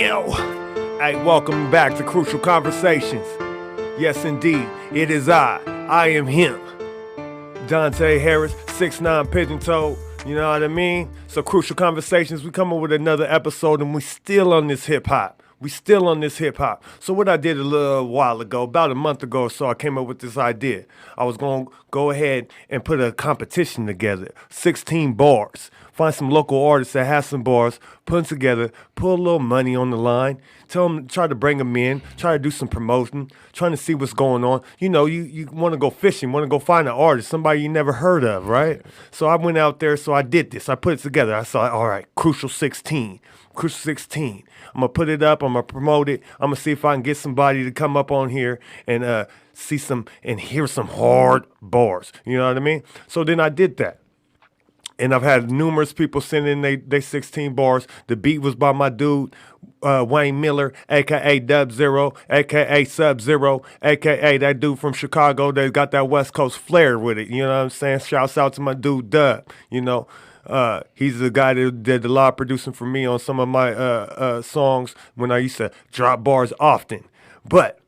Yo, hey, welcome back to Crucial Conversations. Yes, indeed, it is I am him. Dontay Harris, 6'9" pigeon toe, you know what I mean? So Crucial Conversations, we come up with another episode and we still on this hip hop. So what I did a little while ago, about a month ago or so, I came up with this idea. I was going to go ahead and put a competition together, 16 bars. Find some local artists that have some bars, put them together, put a little money on the line, try to bring them in, try to do some promotion, trying to see what's going on. You know, you want to go fishing, want to go find an artist, somebody you never heard of, right? So I went out there, so I did this. I put it together. I saw, all right, Crucial 16. I'm going to put it up. I'm going to promote it. I'm going to see if I can get somebody to come up on here and see some and hear some hard bars. You know what I mean? So then I did that. And I've had numerous people send in they 16 bars. The beat was by my dude, Wayne Miller, a.k.a. Dub Zero, a.k.a. Sub-Zero, a.k.a. that dude from Chicago that got that West Coast flair with it. You know what I'm saying? Shouts out to my dude, Dub, you know. He's the guy that did a lot of producing for me on some of my songs when I used to drop bars often. But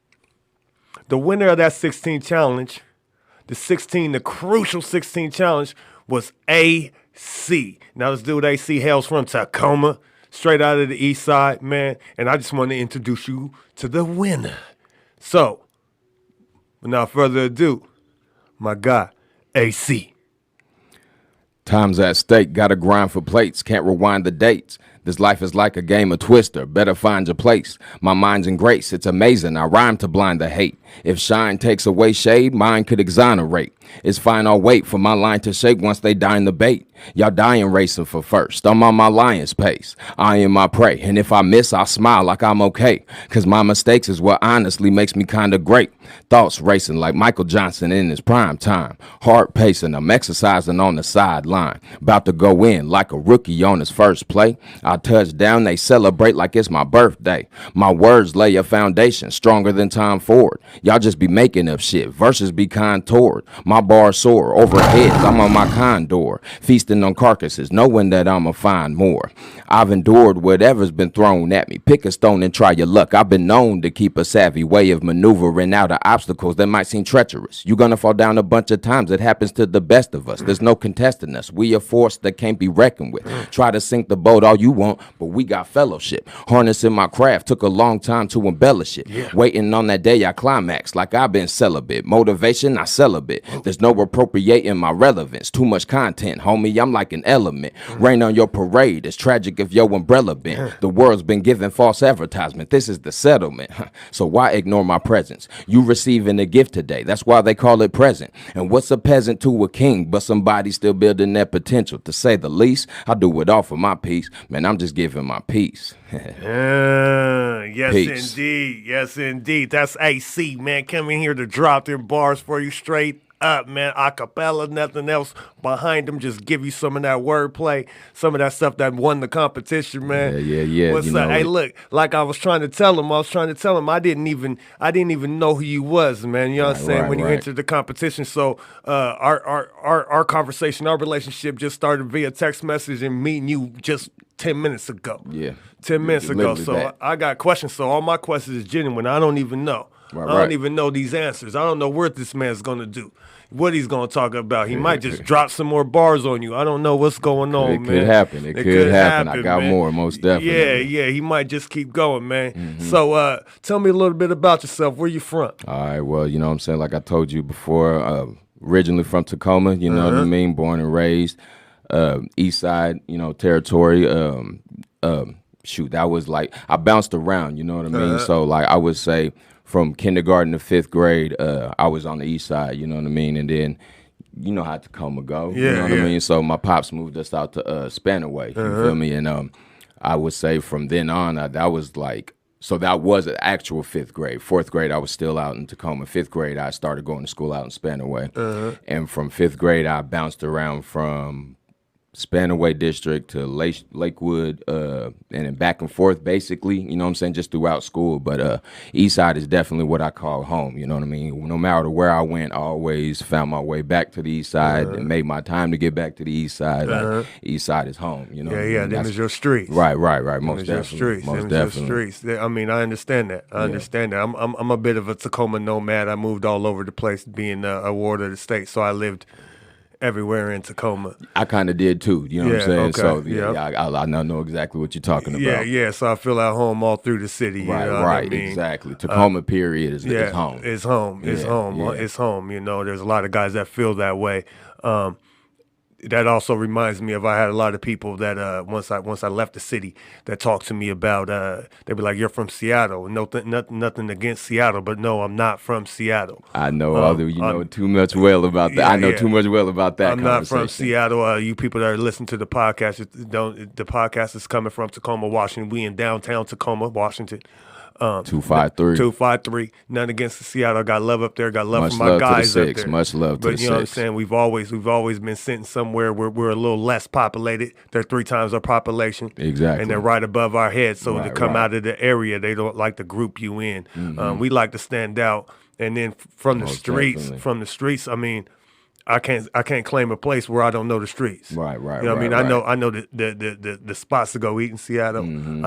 the winner of that 16 challenge, the crucial 16 challenge, was AC. Now this dude AC hails from Tacoma, straight out of the east side, man. And I just want to introduce you to the winner. So, without further ado, my guy, AC. Time's at stake, gotta grind for plates, can't rewind the dates. This life is like a game of Twister, better find your place. My mind's in grace, it's amazing, I rhyme to blind the hate. If shine takes away shade, mine could exonerate. It's fine, I'll wait for my line to shake once they dine the bait. Y'all dying racing for first, I'm on my lion's pace. I am my prey, and if I miss, I'll smile like I'm okay. Cause my mistakes is what honestly makes me kinda great. Thoughts racing like Michael Johnson in his prime time. Heart pacing, I'm exercising on the sideline. About to go in like a rookie on his first play. I touch down, they celebrate like it's my birthday. My words lay a foundation stronger than Tom Ford. Y'all just be making up shit, verses be contoured. My bars soar over heads, I'm on my condor. Feasting on carcasses, knowing that I'ma find more. I've endured whatever's been thrown at me. Pick a stone and try your luck. I've been known to keep a savvy way of maneuvering out of obstacles that might seem treacherous. You're gonna fall down a bunch of times. It happens to the best of us. There's no contesting us. We a force that can't be reckoned with. Try to sink the boat all you want, but we got fellowship. Harnessing my craft took a long time to embellish it. Waiting on that day I climax like I've been celibate. Motivation, I celibate. There's no appropriating my relevance. Too much content, homie, I'm like an element. Rain on your parade, it's tragic if your umbrella bent. The world's been given false advertisement. This is the settlement. So why ignore my presence? You receiving a gift today, that's why they call it present. And what's a peasant to a king but somebody still building their potential? To say the least, I do it all for my peace. Man, I'm just giving my peace. Yes, Peace. indeed. Yes, indeed. That's AC, man. Coming here to drop them bars for you straight up, man. Acapella, nothing else behind them. Just give you some of that wordplay, some of that stuff that won the competition, man. Yeah. What's up? Hey, look, like I was trying to tell him, I didn't even know who you was, man. You know what I'm saying? When you entered the competition. So our conversation, our relationship just started via text message and meeting you just 10 minutes ago. Yeah. 10 minutes ago. Literally So that. I got questions. So all my questions is genuine. I don't even know. I don't even know these answers. I don't know what this man's going to do, what he's going to talk about. He might just drop some more bars on you. I don't know what's going on, man. It could happen. It could happen. I got man. more, most definitely. Yeah. He might just keep going, man. So tell me a little bit about yourself. Where you from? All right, well, you know what I'm saying? Like I told you before, originally from Tacoma, you know what I mean? Born and raised, east side, you know, territory. That was like, I bounced around, you know what I mean? So, like, I would say from kindergarten to 5th grade, I was on the east side, you know what I mean? And then, you know how Tacoma go, you know what I mean? So my pops moved us out to Spanaway, you feel me? And I would say from then on, that was like, so that was an actual 5th grade. 4th grade, I was still out in Tacoma. 5th grade, I started going to school out in Spanaway. And from 5th grade, I bounced around from Spanaway District to Lakewood, and then back and forth, basically, you know what I'm saying, just throughout school. But East Side is definitely what I call home, you know what I mean? No matter where I went, I always found my way back to the East Side and made my time to get back to the East Side. Like, East Side is home, you know what I mean? Them is your streets. Right, most Them is definitely. your streets. Most Them definitely. is your streets. I mean, I understand that. I understand that. I'm a bit of a Tacoma nomad. I moved all over the place being a ward of the state, so I lived everywhere in Tacoma. I kind of did too, you know what I'm saying? Okay. So I know exactly what you're talking about. Yeah. So I feel at home all through the city. You know what I mean? Exactly. Tacoma period is home. It's home. It's home. It's home. You know, there's a lot of guys that feel that way. That also reminds me of I had a lot of people that once I left the city that talked to me about they be like, you're from Seattle. Nothing against Seattle, but no, I'm not from Seattle. I know you know too much well about that. I know too much well about that. I'm not from Seattle. You people that are listening to the podcast, the podcast is coming from Tacoma, Washington. We in downtown Tacoma, Washington. 253. 253. Nothing against the Seattle. I got love up there. Got love Much for my love guys to the up six. there. Much love to the But you know what I'm six. saying? We've always been sitting somewhere where we're a little less populated. They're 3 times our population. Exactly. And they're right above our heads. So to come right. out of the area, they don't like to group you in. We like to stand out. And then from the streets, I mean, I can't claim a place where I don't know the streets. Right. You know what I mean? I know the spots to go eat in Seattle.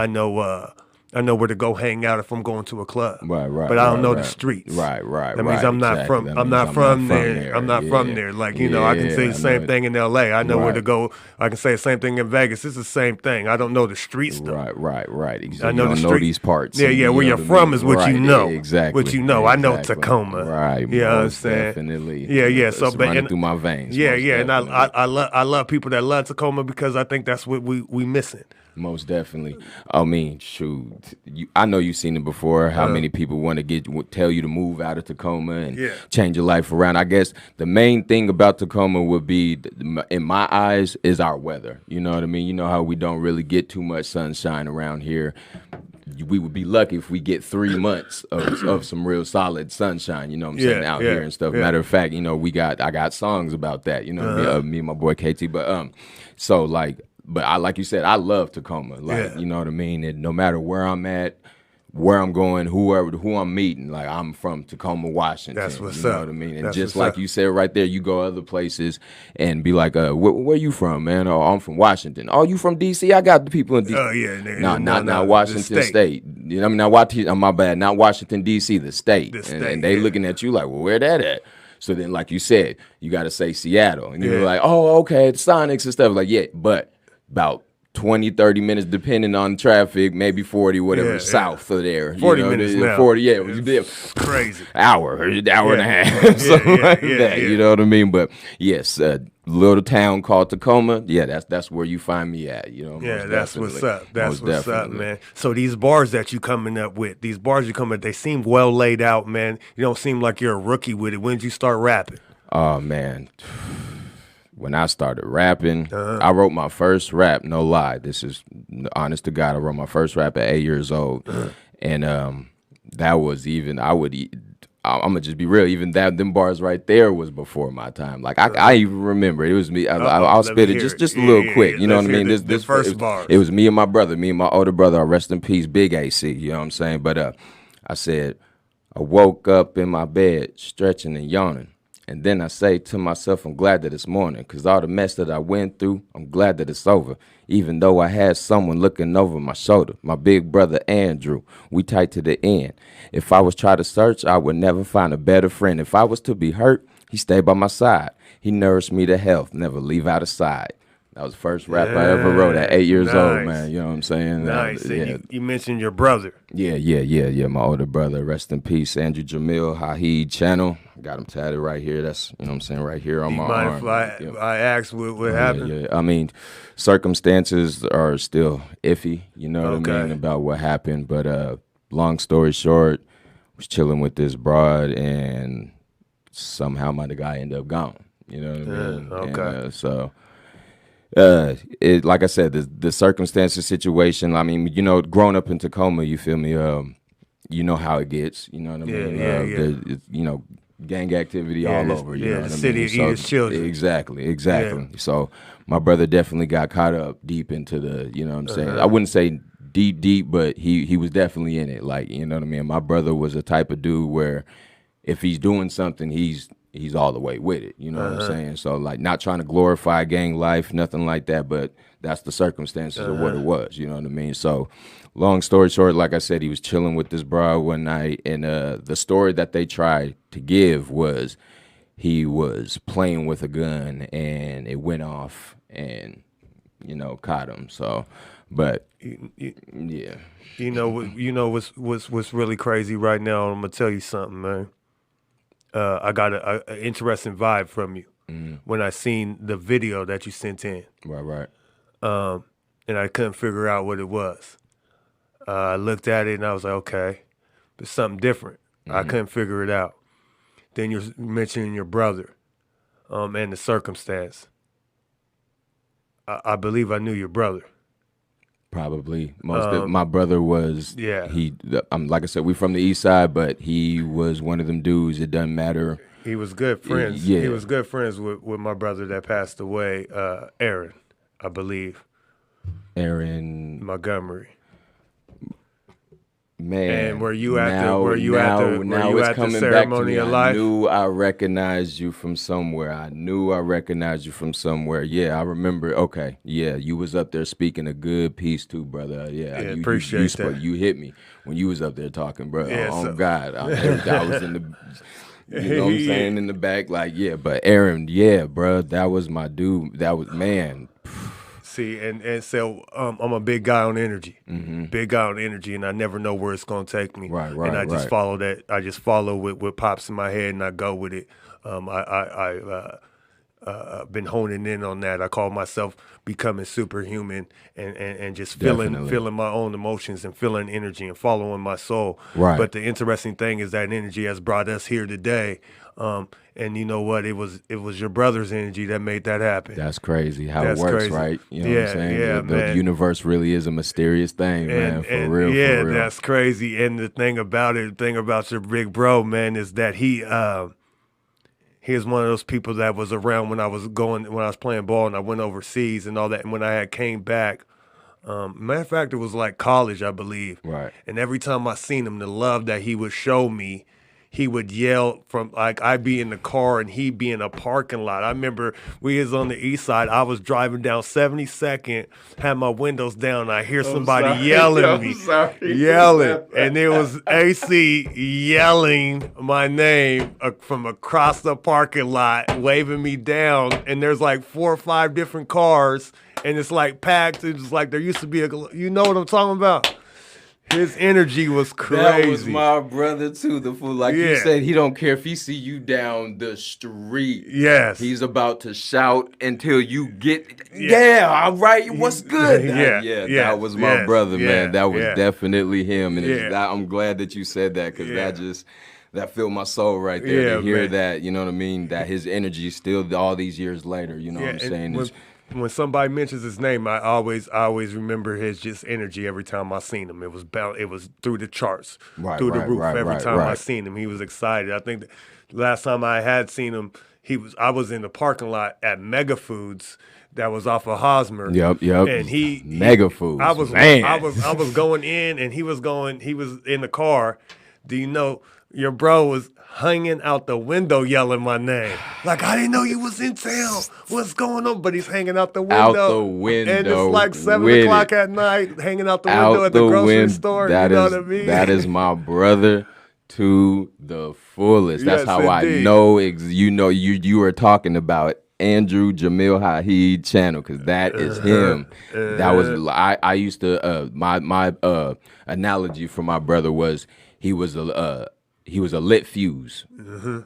I know where to go hang out if I'm going to a club. Right. But I don't know the streets. Right. That means I'm not from there. I'm not from there. Like, you know, I can say the same thing in LA. I know where to go. I can say the same thing in Vegas. It's the same thing. I don't know the streets though. Right. Exactly. I know you don't know these parts. Yeah, where you're from is what you know. Exactly. What you know. I know Tacoma. Right. You know what I'm saying? Definitely. Yeah. So it's running through my veins. Yeah. And I love people that love Tacoma because I think that's what we missing. Most definitely. I mean, shoot, I know you've seen it before. How many people want to tell you to move out of Tacoma and change your life around? I guess the main thing about Tacoma would be, in my eyes, is our weather. You know what I mean? You know how we don't really get too much sunshine around here. We would be lucky if we get 3 months of some real solid sunshine, you know what I'm saying, out here and stuff. Matter of fact, you know, I got songs about that, you know, me and my boy KT. But so like. But like you said, I love Tacoma. Like, you know what I mean? And no matter where I'm at, where I'm going, who I'm meeting, like, I'm from Tacoma, Washington. That's what's up. You know what I mean? And just like you said right there, you go other places and be like, where you from, man? Oh, I'm from Washington. Oh, you from D.C.? I got the people in D.C. Oh, yeah. No, not Washington State. You know what I mean? My bad. Not Washington, D.C., the state. And they looking at you like, well, where that at? So then, like you said, you got to say Seattle. And you're like, oh, okay, it's Sonics and stuff. Like, yeah, but about 20, 30 minutes, depending on traffic, maybe 40, whatever, south of there. 40 minutes now. 40, yeah. Crazy. Hour and a half, something like that. You know what I mean? But, yes, little town called Tacoma, that's where you find me at. You know, that's what's up. That's what's up, man. So these bars that you coming up with, they seem well laid out, man. You don't seem like you're a rookie with it. When did you start rapping? Oh, man. When I started rapping, I wrote my first rap, no lie. This is honest to God. I wrote my first rap at 8 years old. And that was even, I'm going to just be real, even them bars right there was before my time. Like, I even remember it was me. I'll spit it just a little quick. You know what I mean? This first bars. It was me and my brother, me and my older brother, rest in peace, Big AC. You know what I'm saying? But I said, I woke up in my bed, stretching and yawning. And then I say to myself, I'm glad that it's morning, because all the mess that I went through, I'm glad that it's over. Even though I had someone looking over my shoulder, my big brother Andrew, we tight to the end. If I was trying to search, I would never find a better friend. If I was to be hurt, he stayed by my side. He nourished me to health, never leave out of sight. That was the first rap I ever wrote at 8 years old, man. You know what I'm saying? Nice. You mentioned your brother. Yeah. My older brother, rest in peace, Andrew Jamil, Haheed Channel. Got him tatted right here. That's, you know what I'm saying, right here on my arm. Mind if I ask what happened? Yeah. I mean, circumstances are still iffy, you know what I mean, about what happened. But long story short, was chilling with this broad, and somehow the guy ended up gone. You know what I mean? Okay. And, like I said, the circumstances, situation. I mean, you know, growing up in Tacoma, you feel me? You know how it gets. You know what I mean? Yeah. You know, gang activity Yeah, all over. You know the what I city mean? of Eden's children. Exactly. So my brother definitely got caught up deep into the, you know what I'm saying? I wouldn't say deep, but he was definitely in it. Like, you know what I mean? My brother was a type of dude where if he's doing something, he's all the way with it. You know what I'm saying? So like, not trying to glorify gang life, nothing like that, but that's the circumstances of what it was. You know what I mean? So, long story short, like I said, he was chilling with this bro one night, and the story that they tried to give was he was playing with a gun and it went off and caught him. So, but yeah, what's really crazy right now. I'm gonna tell you something, man. I got an interesting vibe from you when I seen the video that you sent in, right. and I couldn't figure out what it was. I looked at it and I was like, okay, there's something different. I couldn't figure it out. Then you're mentioning your brother, and the circumstance. I believe I knew your brother. Probably my brother was. Yeah. Like I said, we from the east side, but he was one of them dudes. It doesn't matter. He was good friends. Yeah. He was good friends with my brother that passed away, Aaron, I believe. Aaron Montgomery. Man, and were you at the ceremony of life? I knew I recognized you from somewhere. Yeah, I remember. Okay, yeah, you was up there speaking a good piece too, brother. Yeah, you appreciate that. You hit me when you was up there talking, bro. Yeah, God, I was in the, you know what I'm saying, in the back, like, yeah. But Aaron, yeah, bro, that was my dude. That was, man. See, and so I'm a big guy on energy, and I never know where it's gonna take me. Right. And I just follow that. I just follow what pops in my head, and I go with it. I've been honing in on that. I call myself becoming superhuman, and just feeling my own emotions and feeling energy and following my soul. Right. But the interesting thing is that energy has brought us here today. And you know what? It was your brother's energy that made that happen. That's crazy how it works, crazy. Right? You know what I'm saying? Yeah, the universe really is a mysterious thing, man. For real. Yeah, that's crazy. And the thing about your big bro, man, is that he was one of those people that was around when I was playing ball and I went overseas and all that. And when I came back, matter of fact, it was like college, I believe. Right. And every time I seen him, the love that he would show me, he would yell from, like, I'd be in the car and he'd be in a parking lot. I remember we was on the east side. I was driving down 72nd, had my windows down, and I hear somebody yelling and it was AC yelling my name from across the parking lot, waving me down. And there's like 4 or 5 different cars, and it's like packed. It's like there used to be you know what I'm talking about? His energy was crazy. That was my brother too. The fool, like you said, he don't care if he see you down the street. Yes, he's about to shout until you get. Yeah, all right. What's good? That was my brother, man. That was definitely him, and I'm glad that you said that because that filled my soul right there to hear that. You know what I mean? That his energy is still all these years later. You know what I'm saying? When somebody mentions his name, I always remember his just energy every time I seen him. It was through the charts, through the roof. Every time I seen him, he was excited. I think the last time I had seen him, I was in the parking lot at Mega Foods that was off of Hosmer. Yep. And Mega Foods. I was going in, and he was in the car. Do you know your bro was hanging out the window yelling my name? Like, I didn't know you was in town. What's going on? But he's hanging out the window. And it's like 7 o'clock at night, hanging out the window at the grocery store. You know what I mean? That is my brother to the fullest. That's how indeed. I know. You were talking about Andrew Jamil Haheed channel, because that is him. That was I used to my analogy for my brother was he was a lit fuse.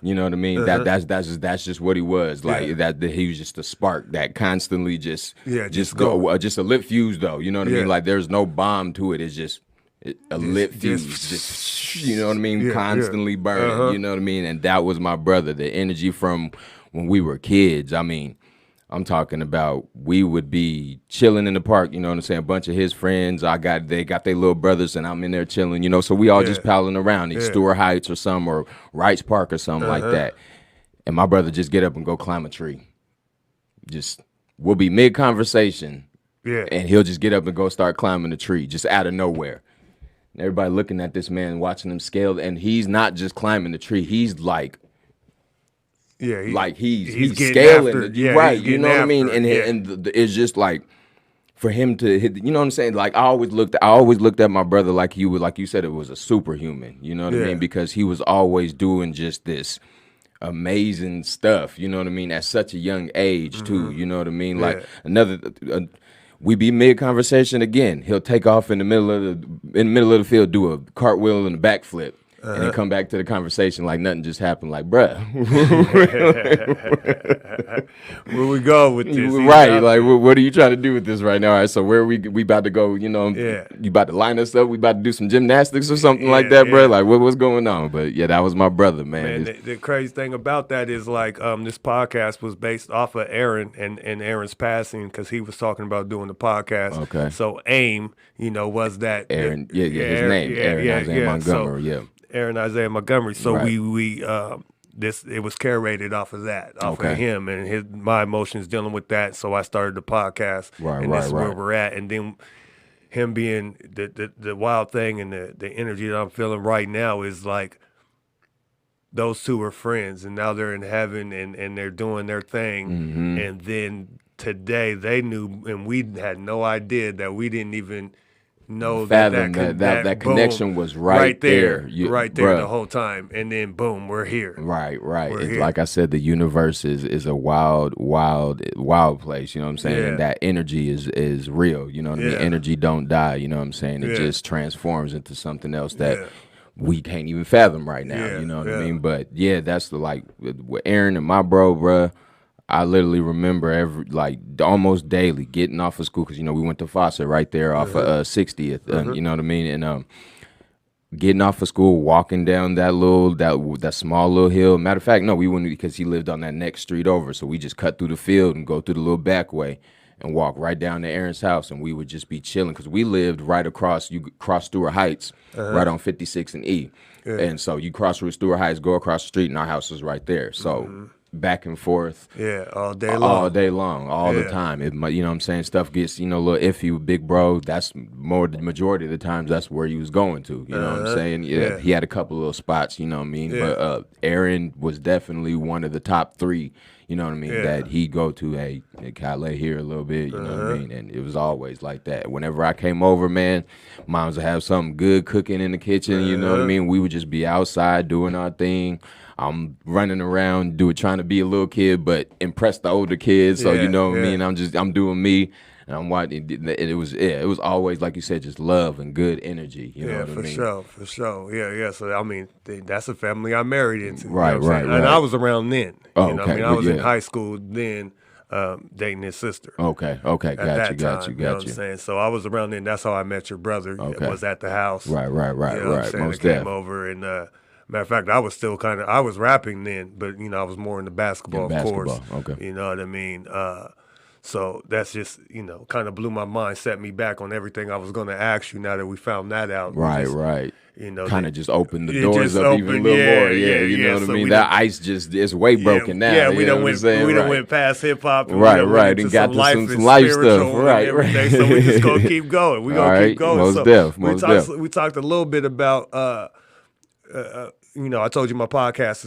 You know what I mean? That's just what he was. Like that he was just a spark that constantly just a lit fuse though. You know what I mean? Like there's no bomb to it. It's just a lit fuse. Just you know what I mean? Constantly burning. You know what I mean? And that was my brother. The energy from when we were kids. I mean, I'm talking about we would be chilling in the park, you know what I'm saying? A bunch of his friends, they got their little brothers, and I'm in there chilling, you know. So we all just palling around, Stewart Heights or something, or Wrights Park or something like that. And my brother just get up and go climb a tree. Just we'll be mid conversation, and he'll just get up and go start climbing the tree, just out of nowhere. And everybody looking at this man, watching him scale, and he's not just climbing the tree. He's like. He's scaling, right? You know what I mean? And it's just like for him to hit. You know what I'm saying? Like I always looked at my brother like he was, like you said, it was a superhuman. You know what I mean? Because he was always doing just this amazing stuff. You know what I mean? At such a young age too. You know what I mean? Like we be mid conversation again. He'll take off in the middle of the field, do a cartwheel and a backflip. And then come back to the conversation like nothing just happened. Like, bruh, where we go with this? Right? Like, what are you trying to do with this right now? All right, so where we about to go? You know, you about to line us up? We about to do some gymnastics or something like that, bruh? Like, what's going on? But yeah, that was my brother, man. The crazy thing about that is like this podcast was based off of Aaron and Aaron's passing because he was talking about doing the podcast. Okay. So AIM, was that Aaron? His name, Aaron Isaiah Montgomery. Aaron Isaiah Montgomery. So we it was curated off of that, off of him and my emotions dealing with that. So I started the podcast, and this is where we're at. And then him being the wild thing and the energy that I'm feeling right now is like those two are friends, and now they're in heaven and they're doing their thing. And then today they knew, and we had no idea that we didn't even know that connection was right there the whole time, and then boom, we're here. Right. Like I said, the universe is a wild place. You know what I'm saying? And that energy is real. You know what I mean? Energy don't die. You know what I'm saying? It just transforms into something else that we can't even fathom right now. You know what I mean? But that's with Aaron and my bruh. I literally remember almost daily getting off of school because we went to Foster right there off of 60th. You know what I mean? And getting off of school, walking down that small little hill. Matter of fact, no, we wouldn't because he lived on that next street over. So we just cut through the field and go through the little back way and walk right down to Aaron's house, and we would just be chilling because we lived right across. You cross Stewart Heights, right on 56 and E, and so you cross Stewart Heights, go across the street, and our house is right there. So. Back and forth, all day long, all the time. You know what I'm saying? Stuff gets a little iffy with big bro. That's the majority of the times. That's where he was going to. You know what I'm saying? He had a couple little spots. You know what I mean? But Aaron was definitely one of the top three. You know what I mean? That he'd go to. Hey, can I lay here a little bit? You know what I mean? And it was always like that. Whenever I came over, man, moms would have something good cooking in the kitchen. You know what I mean? We would just be outside doing our thing. I'm running around trying to be a little kid, but impress the older kids. So you know what I mean. I'm doing me, and I'm watching. It was always like you said, just love and good energy. You know what I mean? For sure. Yeah. So I mean, that's a family I married into. Right. And I was around then. Oh, you know okay. I mean, I was in high school then, dating his sister. Okay. Got you. You know what I'm saying? So I was around then. That's how I met your brother. Okay. Was at the house. Right. You know what I'm saying? I came over and. Matter of fact, I was still I was rapping then, but I was more into basketball, of course. Okay. You know what I mean? So that's just, kind of blew my mind, set me back on everything I was going to ask you now that we found that out. Right. Kind of just opened the doors up even a little more. You know what I mean? That ice it's way broken now. Yeah, we done went past hip hop. Right, and got to some life stuff. Right. So we just going to keep going. We're going to keep going. Most we talked a little bit about... I told you my podcast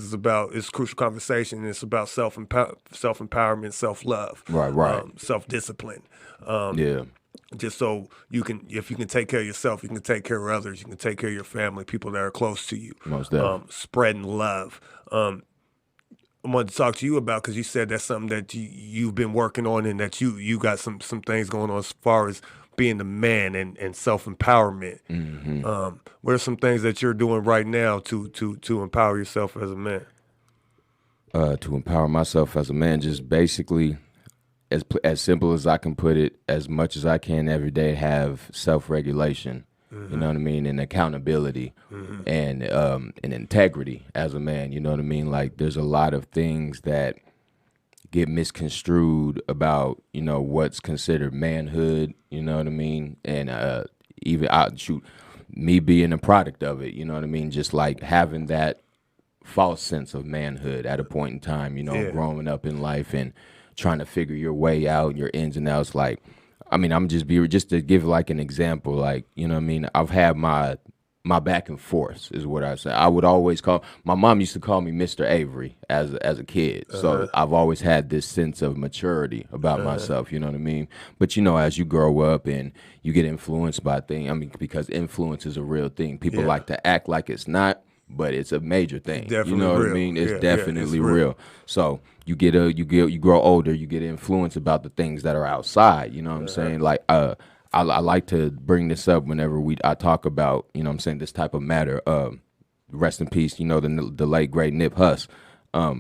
is Crucial Conversation. It's about self-empowerment, self-love, right, self-discipline. Just so if you can take care of yourself, you can take care of others. You can take care of your family, people that are close to you. Most definitely. Spreading love. I wanted to talk to you about because you said that's something that you've been working on and that you got some things going on as far as being the man and self-empowerment. What are some things that you're doing right now to empower yourself as a man? To empower myself as a man, just basically, as simple as I can put it, as much as I can every day, have self-regulation. You know what I mean? And accountability and integrity as a man. You know what I mean? Like there's a lot of things that get misconstrued about, what's considered manhood, you know what I mean? And even me being a product of it, you know what I mean? Just like having that false sense of manhood at a point in time, growing up in life and trying to figure your way out, your ins and outs. Like, I mean, just to give like an example, like, you know what I mean? I've had my back and forth is what I say. I would always my mom used to call me Mr. Avery as a kid. So I've always had this sense of maturity about myself, you know what I mean? But as you grow up and you get influenced by things, I mean, because influence is a real thing. People like to act like it's not, but it's a major thing. You know what I mean? It's definitely it's real. So you grow older, you get influenced about the things that are outside, you know what I'm saying? Like I like to bring this up whenever I talk about, this type of matter. Rest in peace, the late great Nip Huss.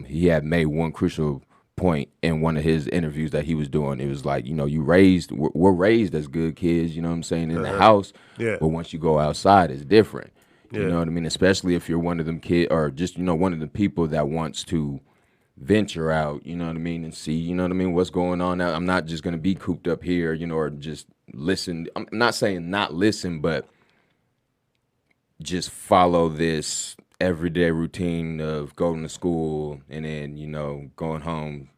He had made one crucial point in one of his interviews that he was doing. It was like, we're raised as good kids, you know what I'm saying, in the house. Yeah. But once you go outside, it's different. You know what I mean? Especially if you're one of them kids or just, one of the people that wants to venture out, you know what I mean, and see, what's going on out. I'm not just going to be cooped up here, or just listen. I'm not saying not listen, but just follow this everyday routine of going to school and then, going home,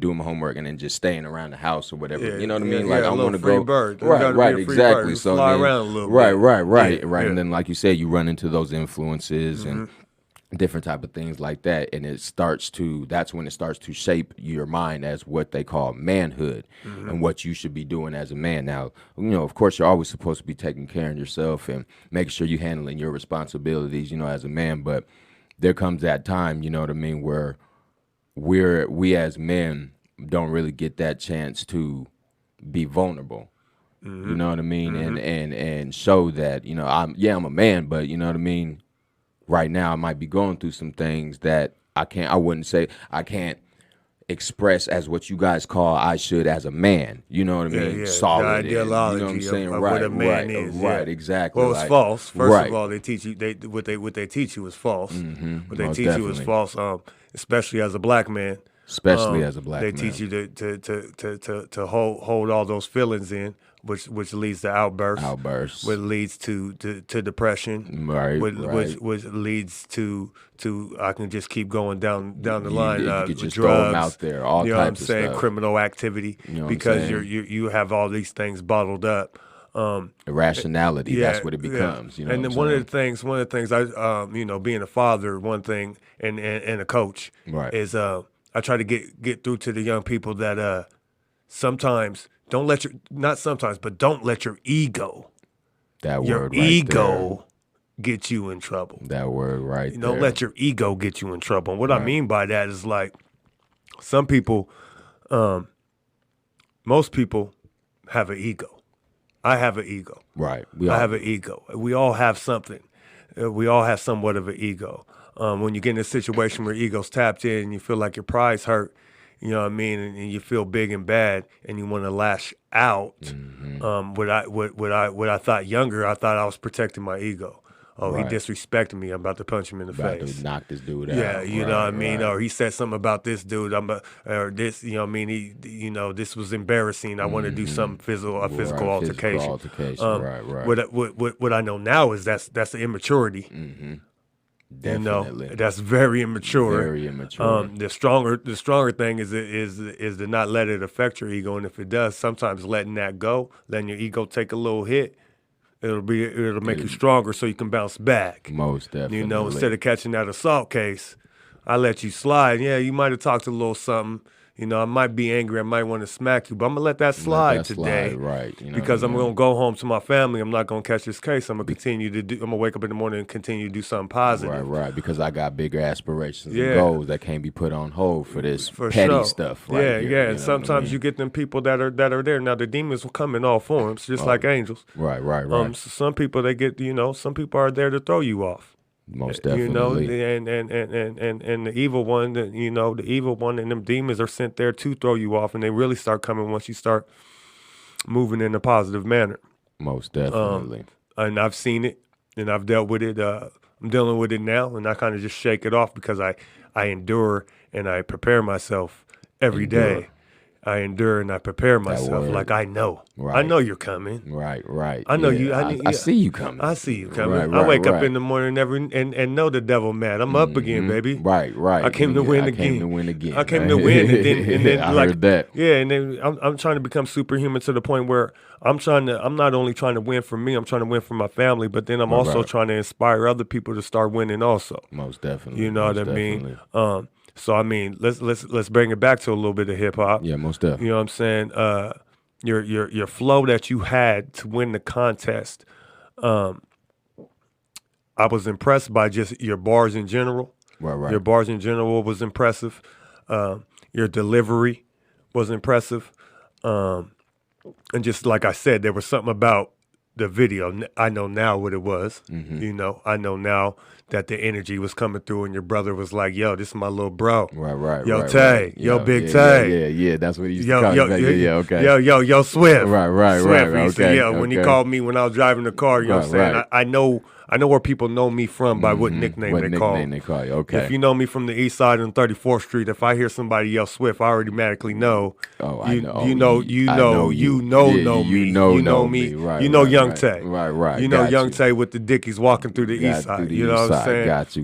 doing my homework and then just staying around the house or whatever. You know what I mean? Like I want to go. Bird. Right, exactly. So fly around a little bit. Right. And then like you said, you run into those influences and different type of things like that, and that's when it starts to shape your mind as what they call manhood and what you should be doing as a man. Now, of course, you're always supposed to be taking care of yourself and making sure you're handling your responsibilities, as a man. But there comes that time, you know what I mean, where we as men don't really get that chance to be vulnerable. You know what I mean, and show that I'm a man, but you know what I mean. Right now, I might be going through some things that I can't express as what you guys call I should as a man. You know what I mean? Solid. The ideology you know what I'm saying? Of right, what a man is. Right, exactly. Well, it's false. First of all, they teach you what they teach you is false. What they teach you is false. Especially as a black man. They teach you to hold all those feelings in, which leads to outbursts. Which leads to depression. Which leads to I can just keep going down the line. You could just drugs, throw them out there. All you know types what I'm saying? of stuff. Criminal activity, because you have all these things bottled up. Irrationality. That's what it becomes. You know. And then one of the things I being a father, one thing and a coach is I try to get through to the young people that sometimes don't let your ego. That your word ego right get you in trouble. That word right there. Don't let your ego get you in trouble. And what I mean by that is like some people, most people have an ego. I have an ego. Right. I have an ego. We all have something. We all have somewhat of an ego. When you get in a situation where ego's tapped in and you feel like your pride's hurt, you know what I mean, and you feel big and bad and you want to lash out. What I thought younger, I thought I was protecting my ego. Oh, he disrespected me. I'm about to punch him in the face. About to knock this dude out. Yeah, you know what I mean? Or he said something about this dude. Or this, you know what I mean? This was embarrassing. I want to do some physical altercation. What I know now is that's the immaturity. Definitely. That's very immature. Very immature. The stronger thing is to not let it affect your ego, and if it does, sometimes letting that go, letting your ego take a little hit, it'll make you stronger so you can bounce back. Most definitely. Instead of catching that assault case, I let you slide. Yeah, you might have talked a little something. I might be angry. I might want to smack you, but I'm going to let that slide today. Right. Because I'm going to go home to my family. I'm not going to catch this case. I'm going to I'm going to wake up in the morning and continue to do something positive. Right. Because I got bigger aspirations and goals that can't be put on hold for this petty stuff. Right here, and sometimes you get them people that are there. Now, the demons will come in all forms, just like angels. Right. So some people, they get, some people are there to throw you off. Most definitely. And the evil one, the evil one and them demons are sent there to throw you off, and they really start coming once you start moving in a positive manner. Most definitely. And I've seen it, and I've dealt with it. I'm dealing with it now, and I kind of just shake it off because I endure and I prepare myself every Endure. day. I endure and I prepare myself. word. Like I know Right. you're coming. Right. I know Yeah, you. I see you coming. I see you coming. I Right, wake up right. in the morning and know the devil mad. I'm up again, baby. Right. I came to Nigga, win I again. came to win again. I came to win, and then I like heard that. yeah, and then I'm trying to become superhuman to the point where I'm not only trying to win for me, I'm trying to win for my family, but then I'm also Right. trying to inspire other people to start winning also. Most definitely. You know most what I mean? definitely. So I mean, let's bring it back to a little bit of hip hop. Yeah, most You definitely. know what I'm saying? Your flow that you had to win the contest. I was impressed by just your bars in general. Right. Your bars in general was impressive. Your delivery was impressive. And just like I said, there was something about the video. I know now what it was. You know, I know now that the energy was coming through, and your brother was like, "Yo, this is my little bro. Right. Yo, right, Tay. right. Yo, Yeah, Big Tay. Yeah. That's what he used to Yo, call yo, me back yo, then. Yeah, okay. yo, Swift. Right. Swift. He used to Okay. yell when he okay. called me when I was driving the car. You know what I'm saying? Right. I know where people know me from by what nickname What they nickname they call. call you? Okay. If you know me from the east side on 34th Street, if I hear somebody yell Swift, I automatically know. Oh, I know. You know me. You know me. Right. You know right, Young right. Tay. Right. You know Got Young you. Tay with the Dickies walking through the east Got side. through the You know east what I'm side. saying? Got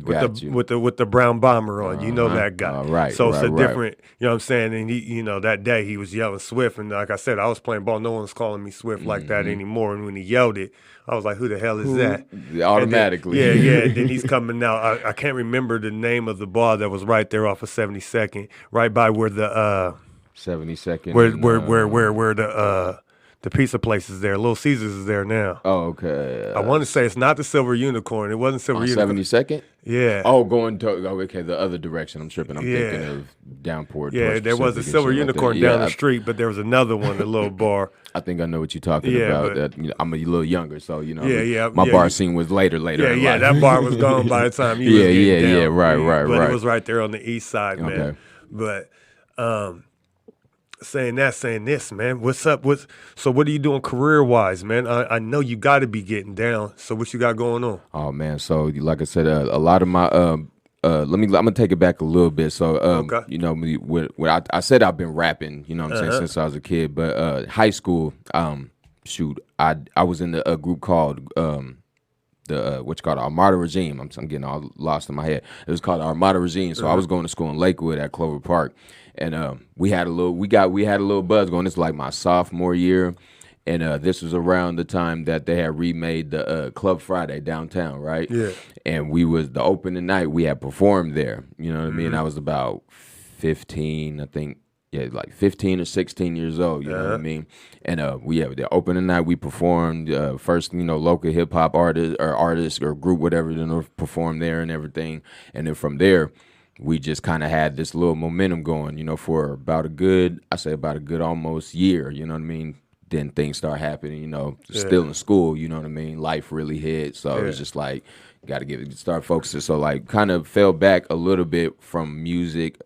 you. With the brown bomber on. You know that guy. Right, So it's a right. different. You know what I'm saying? And he, you know, that day he was yelling Swift, and like I said, I was playing ball. No one's calling me Swift like that anymore. And when he yelled it, I was like, "Who the hell is that?" Automatically. And then, and then he's coming out. I can't remember the name of the bar that was right there off of 72nd, right by where the 72nd. where the pizza place is there. Little Caesars is there now. Oh, okay. I want to say it's not the Silver Unicorn. It wasn't Silver Unicorn. 72nd? Yeah. Oh, going to okay, the other direction. I'm tripping. I'm Yeah. thinking of Downport. Yeah, towards there was a Pacific and Silver shit like that. Unicorn Yeah, down the street, but there was another one, a little bar. I think I know what you're talking Yeah, about. but- I'm a little younger, so you know. Yeah, My yeah, bar you- scene was later. Yeah, in yeah, life. that bar was gone by the time you was Yeah, getting yeah, down. yeah, right, But right. it was right there on the east side, man. Okay. But saying this, man. What's up? So what are you doing career-wise, man? I know you got to be getting down. So what you got going on? Oh man, so like I said, a lot of my I'm gonna take it back a little bit. So Okay. you know, I said I've been rapping, you know what I'm saying, since I was a kid. But high school, I was in a group called what's called Armada Regime. I'm getting all lost in my head. It was called Armada Regime. So I was going to school in Lakewood at Clover Park, and we had a little buzz going. This was like my sophomore year, and this was around the time that they had remade the Club Friday downtown, right? Yeah. And we was the opening night. We had performed there. You know what I mean? I was about 15, I think. Yeah, like 15 or 16 years old, you know what I mean? And the opening night we performed, first, you know, local hip hop artist or group, whatever, you know, performed there and everything. And then from there, we just kind of had this little momentum going, you know, for about a good almost year, you know what I mean? Then things start happening, you know, still in school, you know what I mean? Life really hit. So it was just like, start focusing. So like kind of fell back a little bit from music.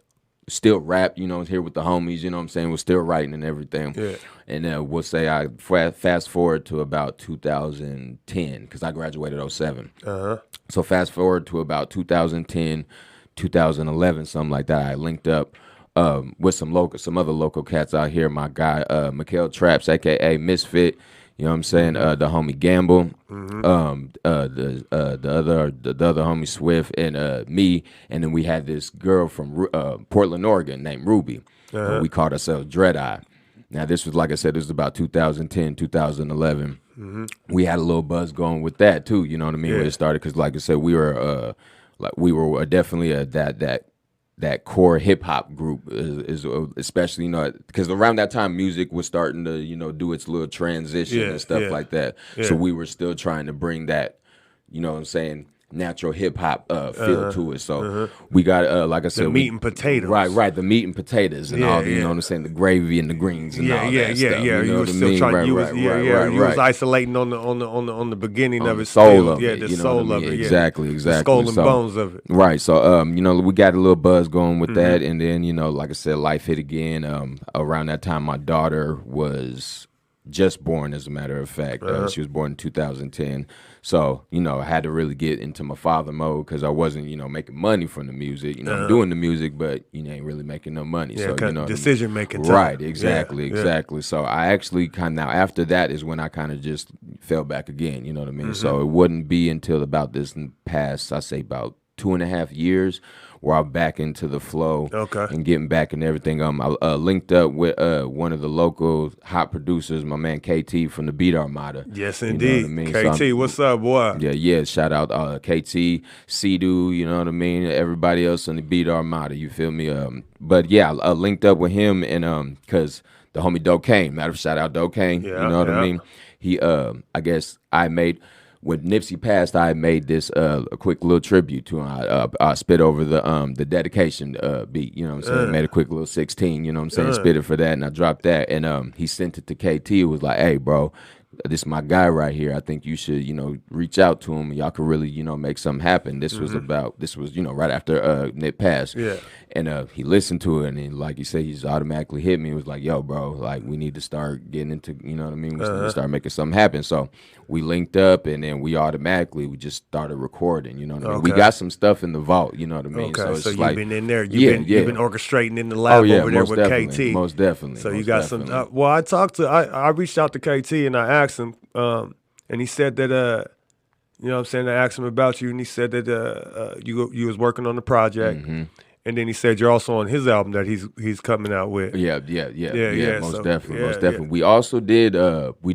Still rap, you know, here with the homies, you know what I'm saying? Was still writing and everything. Yeah. And we'll say I fast forward to about 2010, because I graduated 07. So fast forward to about 2010, 2011, something like that. I linked up with some other local cats out here. My guy, Mikael Traps, a.k.a. Misfit. You know what I'm saying? The homie Gamble, the other homie Swift, and me, and then we had this girl from Portland, Oregon, named Ruby. We called ourselves Dread Eye. Now this was, like I said, this was about 2010, 2011. We had a little buzz going with that too. You know what I mean? Yeah. When it started, because like I said, we were definitely that core hip hop group is especially, you know, because around that time music was starting to, you know, do its little transition and stuff like that. So we were still trying to bring that, you know what I'm saying, natural hip hop feel to it. So we got like I said, The meat and potatoes. Right, the meat and potatoes and all, you know what I'm saying, the gravy and the greens and all that stuff. You know You what was I still mean? trying. You was right. isolating on the beginning On of the it. soul still. of Yeah, it, the you know soul what I of mean? it. Yeah. Exactly. The skull and So- bones of it. Right. So, you know, we got a little buzz going with that. And then, you know, like I said, life hit again. Around that time, my daughter was just born, as a matter of fact. She was born in 2010. So, I had to really get into my father mode because I wasn't, making money from the music. I'm doing the music, but you ain't really making no money. Yeah, So, decision making time. Right, exactly. So I actually now after that is when I kind of just fell back again, you know what I mean? So it wouldn't be until about this past, I say about 2.5 years where I'm back into the flow and getting back and everything. I linked up with one of the local hot producers, my man KT from the Beat Armada. Yes, indeed. You know what I mean? KT, So what's up, boy? Yeah. Shout out KT, Cedu, you know what I mean? Everybody else on the Beat Armada, you feel me? But yeah, I linked up with him and because the homie Dontay, shout out Dontay, you know what I mean? He, I guess I made. When Nipsey passed, I made this a quick little tribute to him. I spit over the dedication beat, you know what I'm saying? Made a quick little 16, you know what I'm saying? Spit it for that, and I dropped that. And he sent it to KT. It was like, hey, bro, this is my guy right here. I think you should, reach out to him. Y'all could really, make something happen. This was right after Nip passed. Yeah. And he listened to it, and he, like you said, he just automatically hit me. It was like, yo, bro, like, we need to start getting into, you know what I mean? We need to start making something happen. So we linked up, and then we just started recording, you know what I mean? We got some stuff in the vault, you know what I mean? Okay, so you've been in there. You've been orchestrating in the lab over there with KT. Most definitely. So you got some. Well, I reached out to KT and I asked him, and he said that, you know what I'm saying, I asked him about you, and he said that you was working on the project. Mm-hmm. And then he said you're also on his album that he's coming out with. Yeah. Most definitely. We also did he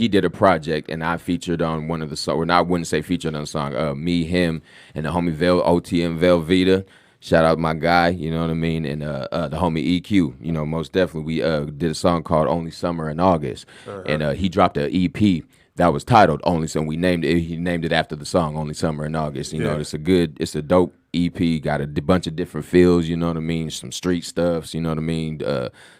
did a project, and I featured on one of the songs. I wouldn't say featured on the song. Me, him, and the homie OTM Velveeta. Shout out my guy, you know what I mean, and the homie EQ. Most definitely. We did a song called Only Summer in August, and he dropped an EP that was titled Only Summer. He named it after the song Only Summer in August. You know, it's a dope EP, got a bunch of different feels, you know what I mean, some street stuffs, you know what I mean,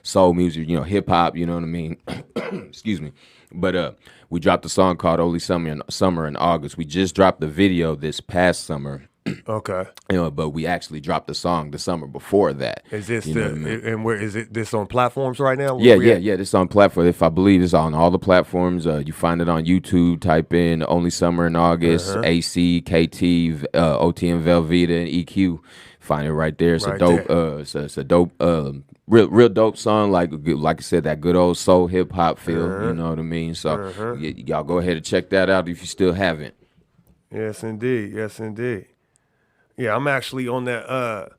soul music, hip hop, you know what I mean. Excuse me. But we dropped a song called Only Summer in August. We just dropped the video this past summer. Okay. But we actually dropped the song the summer before that. Is this and where is it? This on platforms right now? Yeah. This on platform. If I believe it's on all the platforms. You find it on YouTube. Type in Only Summer in August, AC, KT, OTM Velveeta, and EQ. Find it right there. It's a dope. It's a dope. Real dope song. Like I said, that good old soul hip hop feel. You know what I mean. So y'all go ahead and check that out if you still haven't. Yes, indeed. Yeah, I'm actually on that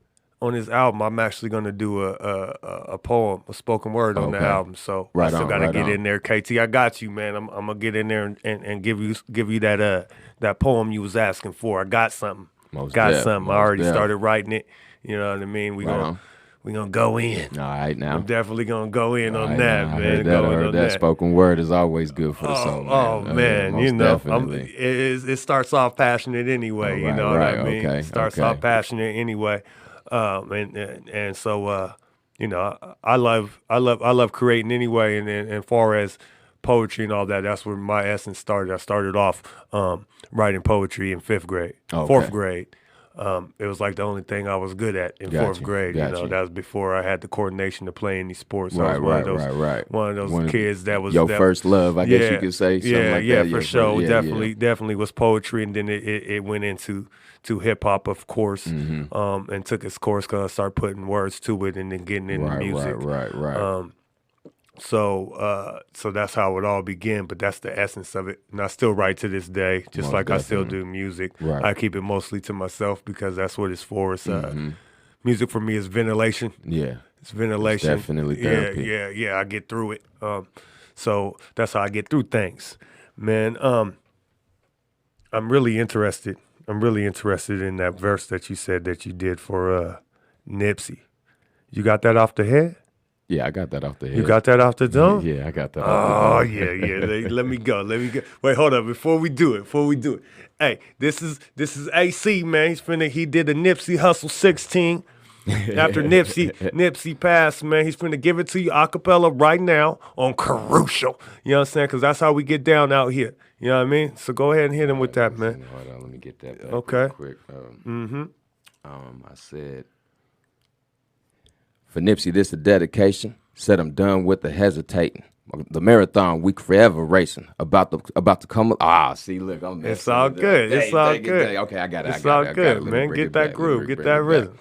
on his album. I'm actually gonna do a poem, a spoken word on the album. So I still gotta get in there. KT, I got you, man. I'm gonna get in there and give you that poem you was asking for. I got something. I already started writing it. You know what I mean? We gonna go in. All right, now. I'm definitely gonna go in on that, man. I heard that. Spoken word is always good for the soul, man. Oh man, it starts off passionate anyway. You know what I mean? Okay, it starts off passionate anyway, and so I love creating anyway. And as far as poetry and all that, that's where my essence started. I started off writing poetry in 4th grade. It was like the only thing I was good at in 4th grade. That was before I had the coordination to play any sports. I was one of those kids that was first love, I guess you could say. Yeah, for sure. Definitely was poetry, and then it went into hip hop, of course, and took its course because I started putting words to it and then getting into music. Right. So that's how it all began, but that's the essence of it. And I still write to this day, just like I still do music. Right. I keep it mostly to myself because that's what it's for. It's music for me is ventilation. Yeah. It's ventilation. It's definitely therapy. Yeah, I get through it. So that's how I get through things. Man, I'm really interested in that verse that you said that you did for Nipsey. You got that off the head? Yeah, I got that off the head. You got that off the dome? Yeah, I got that off the dome. Yeah. Let me go. Wait, hold up. Before we do it. Hey, this is AC, man. He did a Nipsey Hustle 16. After Nipsey passed, man, he's finna give it to you a cappella right now on Crucial. You know what I'm saying? Because that's how we get down out here. You know what I mean? So go ahead and hit him with that, man. Hold on, let me get that back real quick. I said, for Nipsey, this a dedication. Said I'm done with the hesitating. The marathon we forever racing about to come. See, look, I'm It's all good. It's all good. Okay, I got it. It's all good, Let me man. bring Get it that back. groove. Get that rhythm.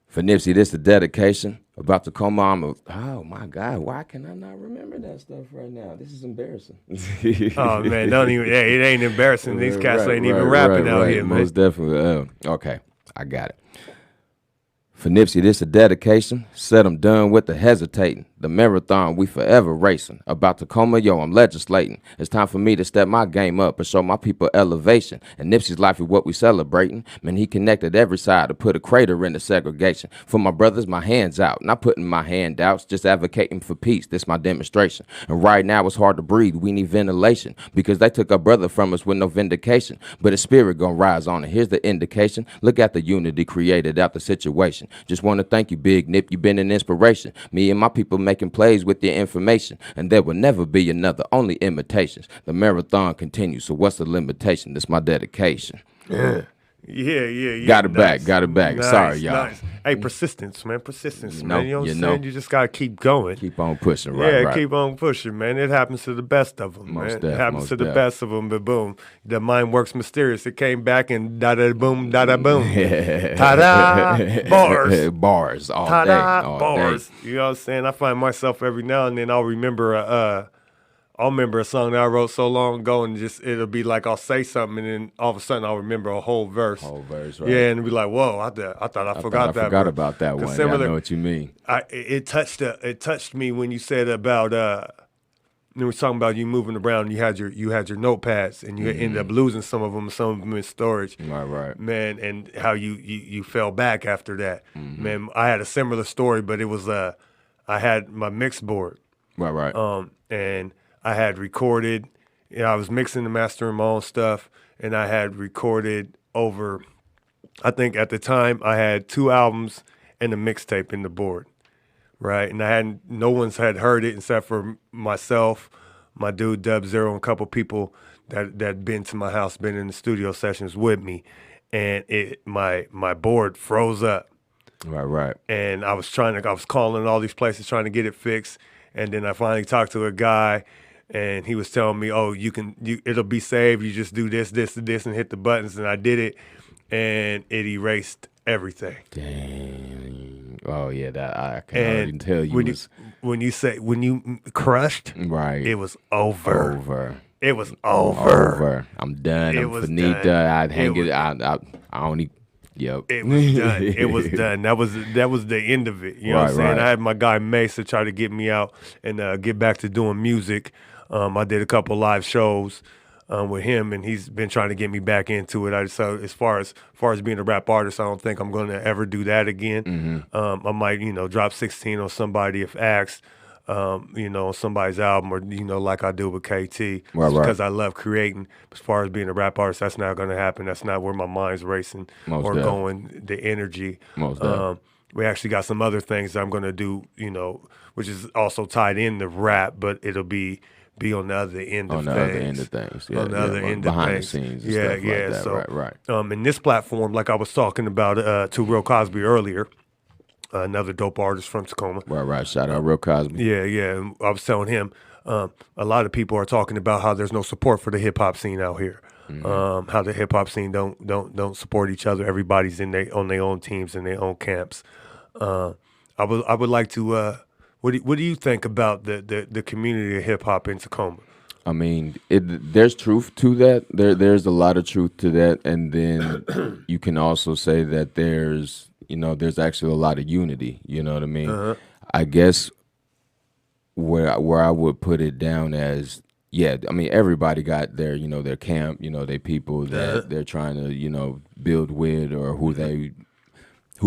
For Nipsey, this the dedication. About to come on. Oh my God, why can I not remember that stuff right now? This is embarrassing. Oh man, don't even. Hey, it ain't embarrassing. These cats ain't even rapping out here, man. Most definitely. Okay, I got it. For Nipsey, this a dedication. Said I'm done with the hesitating. The marathon we forever racing. About Tacoma, yo, I'm legislating. It's time for me to step my game up and show my people elevation. And Nipsey's life is what we celebrating. Man, he connected every side to put a crater into segregation. For my brothers, my hands out. Not putting my handouts, just advocating for peace. This my demonstration. And right now it's hard to breathe. We need ventilation. Because they took our brother from us with no vindication. But his spirit gonna rise on it. Here's the indication. Look at the unity created out the situation. Just want to thank you, Big Nip. You've been an inspiration. Me and my people making plays with your information. And there will never be another, only imitations. The marathon continues, so what's the limitation? This my dedication. Yeah. Got it back. Nice, Sorry, y'all. Nice. Hey, persistence, man. Persistence, You know, man. You know what you I'm know. saying? You just got to keep going. Keep on pushing, right? Keep on pushing, man. It happens to the best of them, man. It happens to the best of them, but boom. The mind works mysterious. It came back and da-da-boom, da-da-boom. Ta-da! Bars. Bars all Ta-da! day. All Bars. day. You know what I'm saying? I find myself every now and then I'll remember a song that I wrote so long ago, and just it'll be like I'll say something, and then all of a sudden I'll remember a whole verse. Right? Yeah, and it'd be like, "Whoa, I thought I forgot that." I forgot about that one. I know what you mean. It touched me when you said about you were talking about you moving around. You had your notepads, and you ended up losing some of them in storage. Right. Man, and how you fell back after that. Man, I had a similar story, but it was I had my mix board. Right. And I had recorded, I was mixing and mastering my own stuff, and I had recorded over, I think at the time I had 2 albums and a mixtape in the board, right? And no one's had heard it except for myself, my dude Dub Zero, and a couple people that been to my house, been in the studio sessions with me, and my board froze up. Right. And I was calling all these places trying to get it fixed, and then I finally talked to a guy. And he was telling me, "Oh, it'll be saved. You just do this, and hit the buttons." And I did it, and it erased everything. Dang. Oh yeah, that I can already tell you. When you crushed, right? It was over. It was over. I'm done. It I'm was finita. done. I'd hang it. I only. Yep. It was done. It was done. That was the end of it. You know what I'm saying? Right. I had my guy Mesa try to get me out and get back to doing music. I did a couple live shows with him, and he's been trying to get me back into it. So as far as being a rap artist, I don't think I'm going to ever do that again. I might, drop 16 on somebody if asked, on somebody's album, or like I do with KT, because I love creating. As far as being a rap artist, that's not going to happen. That's not where my mind's racing going. The energy. We actually got some other things that I'm going to do, which is also tied in to rap, but it'll be on the other end of things. On the other end of things. Yeah, on the other end of things. Behind the scenes and stuff like that. So, right. In this platform, like I was talking about to Real Cosby earlier, another dope artist from Tacoma. Right. Shout out Real Cosby. Yeah. I was telling him, a lot of people are talking about how there's no support for the hip hop scene out here. How the hip hop scene don't support each other. Everybody's on their own teams and their own camps. I would like to. What do you think about the community of hip hop in Tacoma? I mean, there's truth to that. There's a lot of truth to that, and then you can also say that there's actually a lot of unity. You know what I mean? I guess where I would put it down as, yeah, I mean, everybody got their their camp, their people that they're trying to build with, or who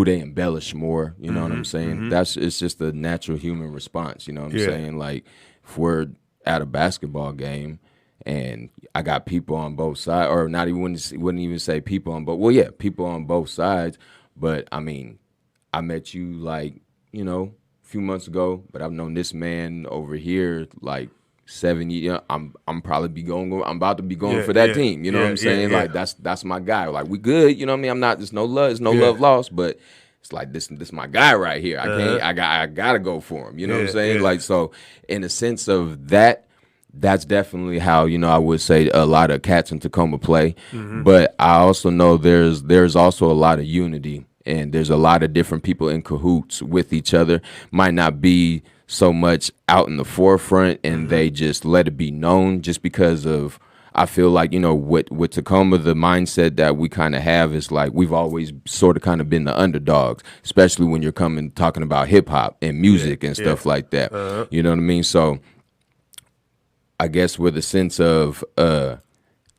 they embellish more, you know what I'm saying? It's just a natural human response, you know what I'm saying? Like, if we're at a basketball game and I got people on both sides, or not even, wouldn't even say people on both, people on both sides, but I mean, I met you like, a few months ago, but I've known this man over here like 7 years. I'm about to be going for that team. You know what I'm saying? Like that's my guy. Like, we good. You know what I mean? I'm not. There's no love. There's no love lost. But it's like this my guy right here. I can't I gotta go for him. You know what I'm saying? Like, so in a sense of that, that's definitely how, I would say a lot of cats in Tacoma play. But I also know there's also a lot of unity, and there's a lot of different people in cahoots with each other. Might not be so much out in the forefront, and they just let it be known, just because of, I feel like, with Tacoma, the mindset that we kind of have is like we've always sort of kind of been the underdogs, especially when you're talking about hip hop and music and stuff like that. You know what I mean? So I guess with a sense of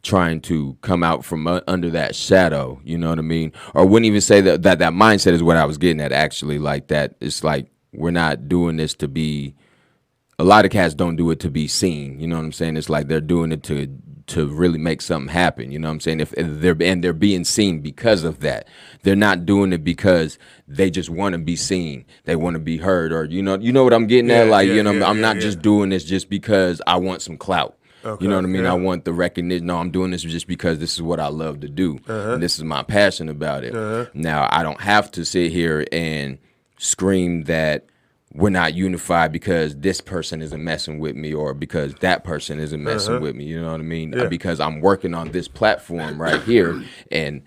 trying to come out from under that shadow, you know what I mean? Or I wouldn't even say that mindset is what I was getting at, actually. Like, that it's like we're not doing this to be, a lot of cats don't do it to be seen, you know what I'm saying? It's like they're doing it to really make something happen, you know what I'm saying? If they're being seen because of that. They're not doing it because they just want to be seen. They want to be heard, or you know what I'm getting at? Like, I'm not just doing this just because I want some clout. Okay, you know what I mean? I want the recognition. No, I'm doing this just because this is what I love to do. And this is my passion about it. Now, I don't have to sit here and scream that we're not unified because this person isn't messing with me, or because that person isn't messing with me. You know what I mean? Because I'm working on this platform right here and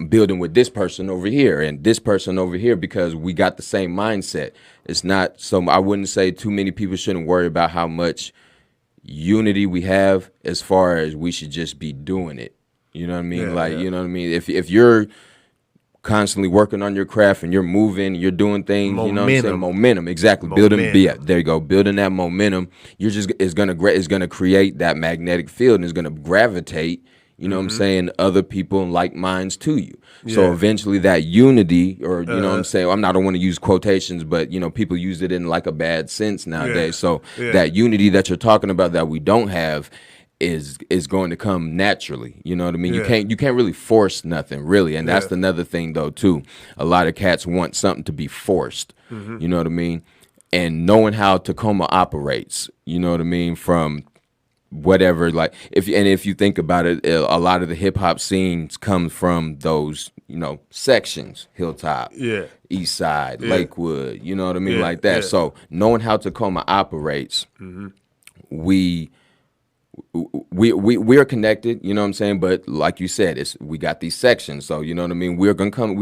building with this person over here and this person over here, because we got the same mindset. It's not so, I wouldn't say too many people shouldn't worry about how much unity we have, as far as we should just be doing it. You know what I mean? You know what I mean? If you're constantly working on your craft and you're moving, you're doing things, momentum. You know what I'm saying? Momentum, exactly. Building, there you go. Building that momentum, it's gonna create that magnetic field, and it's gonna gravitate, you know what I'm saying, other people and like minds to you. So eventually that unity, or you know what I'm saying, I don't want to use quotations, but people use it in like a bad sense nowadays. So that unity that you're talking about that we don't have is going to come naturally. You know what I mean? You can't really force nothing, really. And that's another thing though too. A lot of cats want something to be forced. You know what I mean? And knowing how Tacoma operates, you know what I mean, from whatever, like if you think about it, a lot of the hip hop scenes come from those, sections, Hilltop, East Side, Lakewood, you know what I mean, like that. So knowing how Tacoma operates, we are connected, you know what I'm saying? But like you said, we got these sections, so you know what I mean. We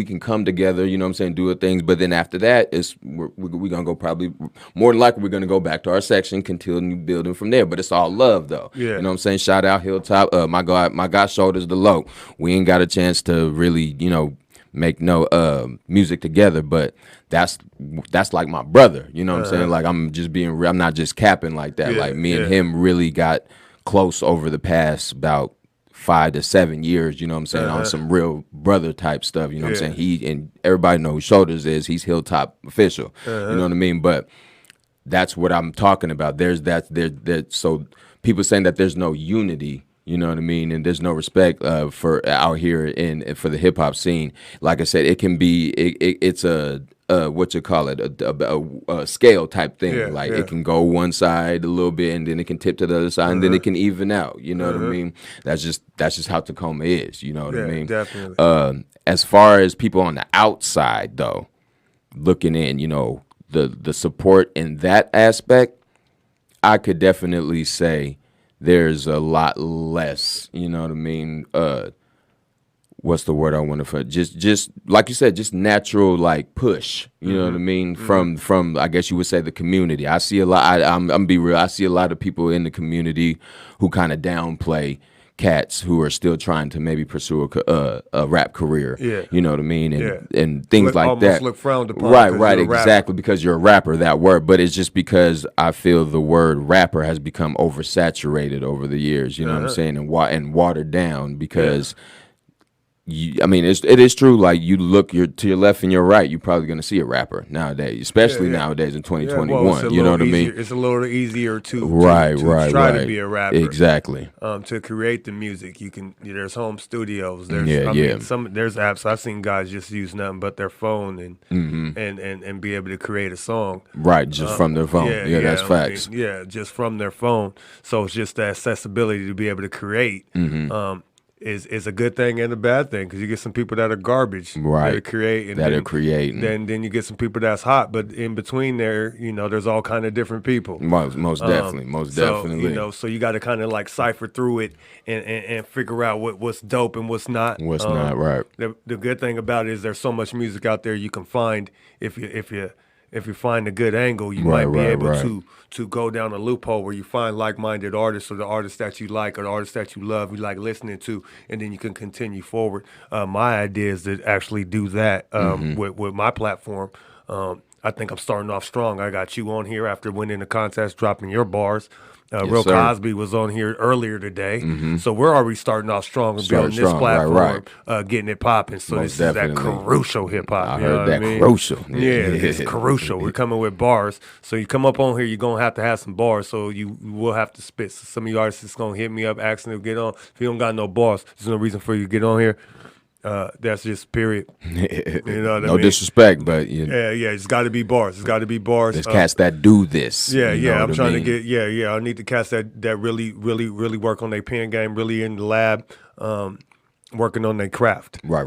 can come together, you know what I'm saying, do things. But then after that, we're gonna go, probably more than likely we're gonna go back to our section, continue building from there. But it's all love though, you know what I'm saying. Shout out Hilltop, my God, shoulders the low. We ain't got a chance to really, make no music together, but that's like my brother, you know what I'm saying. Like I'm not just capping like that. Like me and him really got close over the past about 5 to 7 years, you know what I'm saying, on some real brother type stuff, you know what I'm saying. He, and everybody knows who Shoulders is, he's Hilltop official, you know what I mean. But that's what I'm talking about. There's that so people saying that there's no unity, you know what I mean, and there's no respect for out here for the hip hop scene. Like I said, it can be it's a what you call it, a scale type thing. It can go one side a little bit, and then it can tip to the other side, and then it can even out. You know what I mean? That's just how Tacoma is. You know what I mean? Definitely. As far as people on the outside, though, looking in, the support in that aspect, I could definitely say there's a lot less. You know what I mean? What's the word I want to find? Just like you said, just natural, like push. You know what I mean? From I guess you would say the community. I see a lot. I'm be real. I see a lot of people in the community who kind of downplay cats who are still trying to maybe pursue a rap career. You know what I mean? And things like that. Look frowned upon. Right, exactly, because you're a rapper, that word. But it's just because I feel the word rapper has become oversaturated over the years, you know what I'm saying, and watered down because it is true. Like you look to your left and your right, you're probably gonna see a rapper nowadays, especially nowadays in 2021. You know what I mean? It's a little easier to try to be a rapper. Exactly. To create the music, there's home studios. There's there's apps. I've seen guys just use nothing but their phone and be able to create a song. Right, just from their phone. That's facts. Just from their phone. So it's just the accessibility to be able to create. is a good thing and a bad thing, because you get some people that are garbage, Right. that are creating, That are creating. Then you get some people that's hot, but in between there, there's all kind of different people. Most definitely, most So, definitely. so you got to kind of like cipher through it and figure out what's dope and what's not. What's not right. The good thing about it is there's so much music out there you can find. If you find a good angle, you might be able to go down a loophole where you find like-minded artists, or the artists that you like, or the artists that you love, you like listening to, and then you can continue forward. My idea is to actually do that with my platform. I think I'm starting off strong. I got you on here after winning the contest, dropping your bars. Real sir. Cosby was on here earlier today. So we're already starting off strong and building this strong, platform, right. getting it popping. So Most this definitely. is that crucial hip-hop. I you know heard what that I mean? crucial. Yeah, it's crucial. We're coming with bars. So you come up on here, you're going to have some bars. So you will have to spit. So some of you artists is going to hit me up asking to get on. If you don't got no bars, there's no reason for you to get on here. That's just period. You know what I No mean? disrespect, but Yeah, it's got to be bars. It's got to be bars. there's cats that do this. Yeah, you know I'm what I trying mean? to get. I need the cats that really work on their pen game, really in the lab, working on their craft. Right.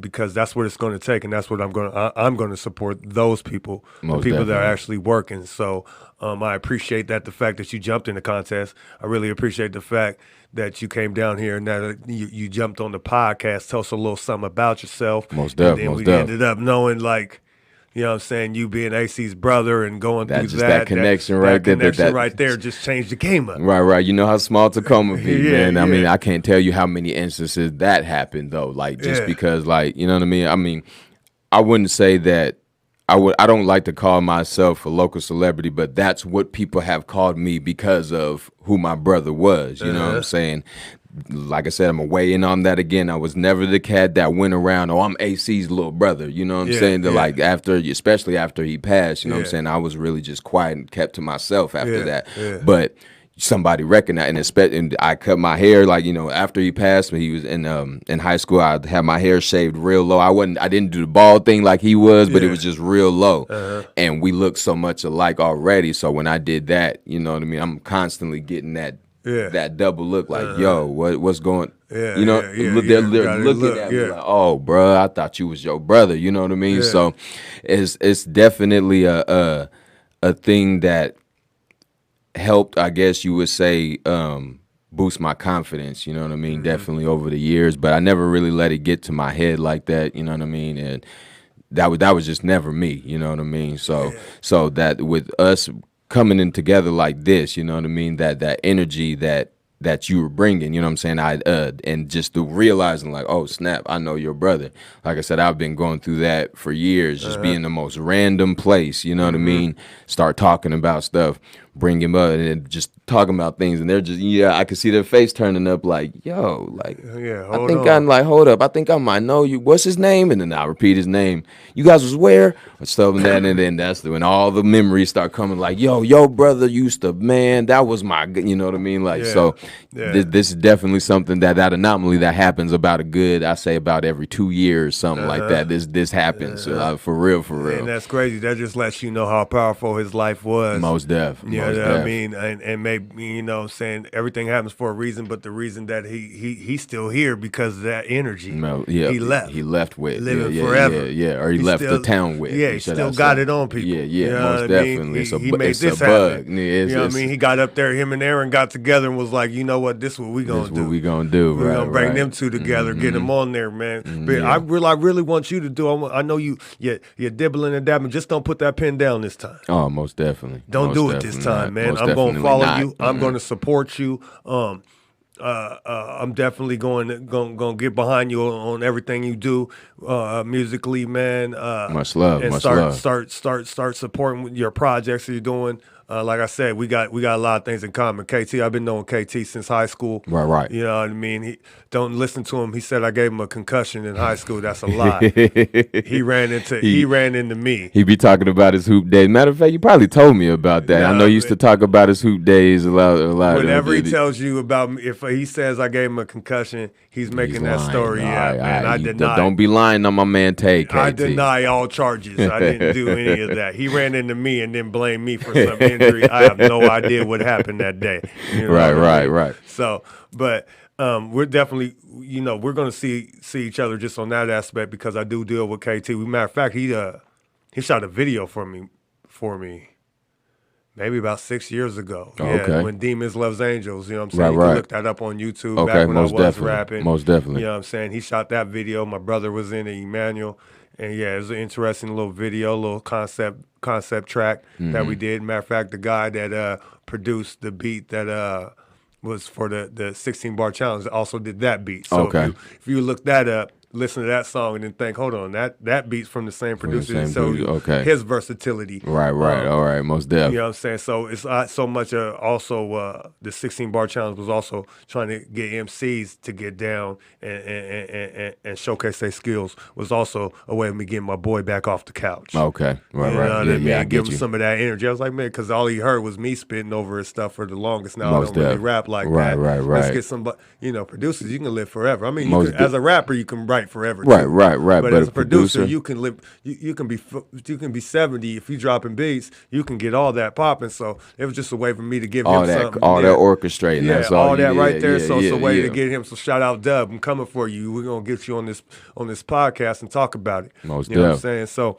Because that's what it's going to take, and that's what I'm going to support those people, Most the people that are definitely. actually working. So I appreciate the fact that you jumped in the contest. I really appreciate the fact that you came down here and that you jumped on the podcast. Tell us a little something about yourself. Most And def, then most we def. ended up knowing, like, you know what I'm saying, you being AC's brother and going That through just that connection right that there, connection that- right there just changed the game up. Right. You know how small Tacoma be, Yeah, man. I mean, yeah. I can't tell you how many instances that happened though. Like just Yeah. because, like, you know what I mean? I mean, I wouldn't say that I don't like to call myself a local celebrity, but that's what people have called me because of who my brother was. You know what I'm saying? Like I said, I'm gonna weigh in on that again. I was never the cat that went around, oh, I'm AC's little brother. You know what I'm Yeah, saying? That yeah. like especially after he passed, you know what I'm Yeah. saying? I was really just quiet and kept to myself after Yeah, that. yeah. But somebody recognized, and I cut my hair, like, you know, after he passed, when he was in high school, I had my hair shaved real low. I didn't do the bald thing like he was, but it Yeah. was just real low. And we looked so much alike already. So when I did that, you know what I mean? I'm constantly getting that Yeah. that double look, like, yo, what's going? Yeah, you know, yeah, they're gotta looking look, at me yeah. like, oh, bruh, I thought you was your brother. You know what I mean? Yeah. So it's definitely a thing that helped, I guess you would say, boost my confidence, you know what I mean? Definitely over the years, but I never really let it get to my head like that, you know what I mean? And that was just never me, you know what I mean? So that with us coming in together like this, you know what I mean? That energy that you were bringing, you know what I'm saying? And just the realizing, like, oh snap, I know your brother. Like I said, I've been going through that for years, just be in the most random place, you know what I mean? Start talking about stuff, bring him up, and just talking about things, and they're just, I could see their face turning up, like, yo, like, Yeah, I hold think on. I'm like, hold up, I think I might know you. What's his name? And then I repeat his name. You guys was where? Or stuff like that, and then that's when all the memories start coming, like, yo, brother used to, man, that was my, you know what I mean? Like, Yeah, so yeah. this is definitely something that anomaly that happens about I say about every 2 years, something like that. This happens for real. And that's crazy. That just lets you know how powerful his life was. Most def. You most know what I def. mean? And maybe, you know what I'm saying, everything happens for a reason, but the reason that he's still here because of that energy. No, yeah, He left. He left with Living yeah, forever. Yeah, or he left still- the town with. Yeah, he should still I got say. it on people. Yeah, You know most what I mean? definitely. He made it's this a bug. happen. Yeah, You know what I mean? He got up there, him and Aaron got together and was like, you know what, this is what we gonna That's do. what we gonna do. We're right, gonna bring right. them two together, get them on there, man. But yeah. I really want you to do. I know you're dibbling and dabbling. Just don't put that pen down this time. Oh, most definitely. Don't Most do it this definitely time, not. man. Most I'm gonna definitely follow not. you. I'm gonna support you. I'm definitely going to get behind you on everything you do musically, man. Much love, and much start supporting your projects that you're doing. Like I said, we got a lot of things in common. KT, I've been knowing KT since high school. Right. You know what I mean? Don't listen to him. He said I gave him a concussion in high school. That's a lie. he ran into me. He be talking about his hoop days. Matter of fact, you probably told me about that. I know you used to talk about his hoop days a lot. Whenever he tells you about me, if he says I gave him a concussion, he's making that lying. story up, man. I deny. Don't be lying on my man Tay, KT. I deny all charges. I didn't do any of that. He ran into me and then blamed me for some injury. I have no idea what happened that day. You know what I mean? Right. So, but We're definitely, we're gonna see each other just on that aspect because I do deal with KT. Matter of fact, he shot a video for me maybe about 6 years ago. Oh, Yeah, okay. when Demons Loves Angels, you know what I'm Right, saying? You can right. look that up on YouTube Okay, back when I most was definitely. rapping. Most definitely. You know what I'm saying? He shot that video. My brother was in it, Emmanuel. And yeah, it was an interesting little video, little concept track that we did. Matter of fact, the guy that produced the beat that was for the 16 bar challenge also did that beat. So Okay. if you look that up, listen to that song and then think, hold on, that beat's from the same From the producer. same So producer, okay. his versatility. Right, right. All right, most You definitely. know what I'm saying? So it's so much. Also, the 16 bar challenge was also trying to get MCs to get down and showcase their skills. Was also a way of me getting my boy back off the couch. Okay, right, You know right. what Yeah, I mean? yeah, I Give get him you. some of that energy. I was like, man, because all he heard was me spitting over his stuff for the longest. Now Most I don't really def. rap like Right, that. right, Let's right. get somebody. Producers, you can live forever. I mean, Most as a rapper, you can write forever. Right, too. right, right. But But as a a producer, producer- you can live. You can be 70 if you dropping beats. You can get all that popping. So it was just a way for me to give all him that, something. all yeah. that orchestrating. Yeah, That's all, that you, right there. Yeah, So it's yeah, a way yeah. to get him. So shout out Dub. I'm coming for you. We're gonna get you on this podcast and talk about it. Most You know what I'm def. saying? So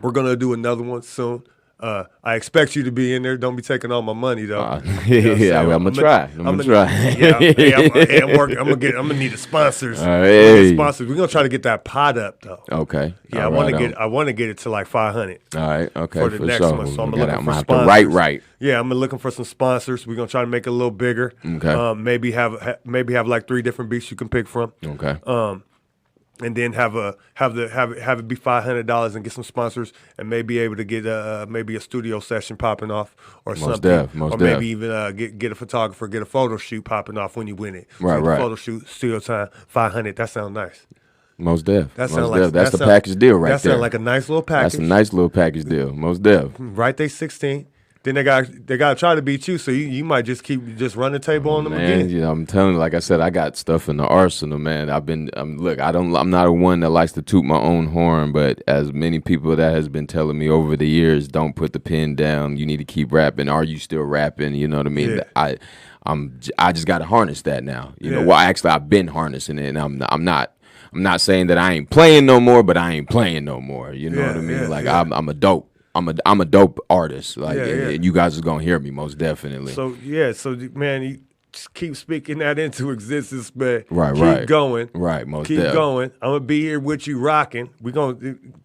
we're gonna do another one soon. I expect you to be in there. Don't be taking all my money though. Yeah, You know what I'm saying? I'm gonna try. I'm gonna try. Yeah, hey, I'm working. I'm gonna need the sponsors. I'm gonna hey. get sponsors. We're gonna try to get that pot up though. Okay. Yeah, All right, I want to get it to like 500 All right. Okay. for the next sure. one. So I'm We looking gotta- for have sponsors. to write right. Yeah, I'm looking for some sponsors. We're gonna try to make it a little bigger. Okay. Maybe have like 3 different beats you can pick from. Okay. And then have it be $500 and get some sponsors and maybe able to get maybe a studio session popping off or something, most or maybe even get a photographer, get a photo shoot popping off when you win it. Right, So the right. Photo shoot, studio time, 500. That sounds nice. Most def. That Most sounds like def. That's that the sound- package deal right That there. sounds like a nice little package. That's a nice little package deal. Most def. Right, they 16. Then they got to try to beat you, so you might just run the table on them Man, again. you know, I'm telling you, like I said, I got stuff in the arsenal, man. Look, I'm not a one that likes to toot my own horn, but as many people that has been telling me over the years, don't put the pen down. You need to keep rapping. Are you still rapping? You know what I mean? Yeah. I just got to harness that now. You know, Yeah. well, actually, I've been harnessing it, and I'm not saying that I ain't playing no more, but I ain't playing no more. You know Yeah, what I mean? yeah, Like yeah. I'm a dope. I'm a dope artist. Like, Yeah, yeah. and you guys are gonna hear me most definitely. So man, you just keep speaking that into existence, man. Right, keep right. going, Right, most keep def. going. I'm gonna be here with you, rocking.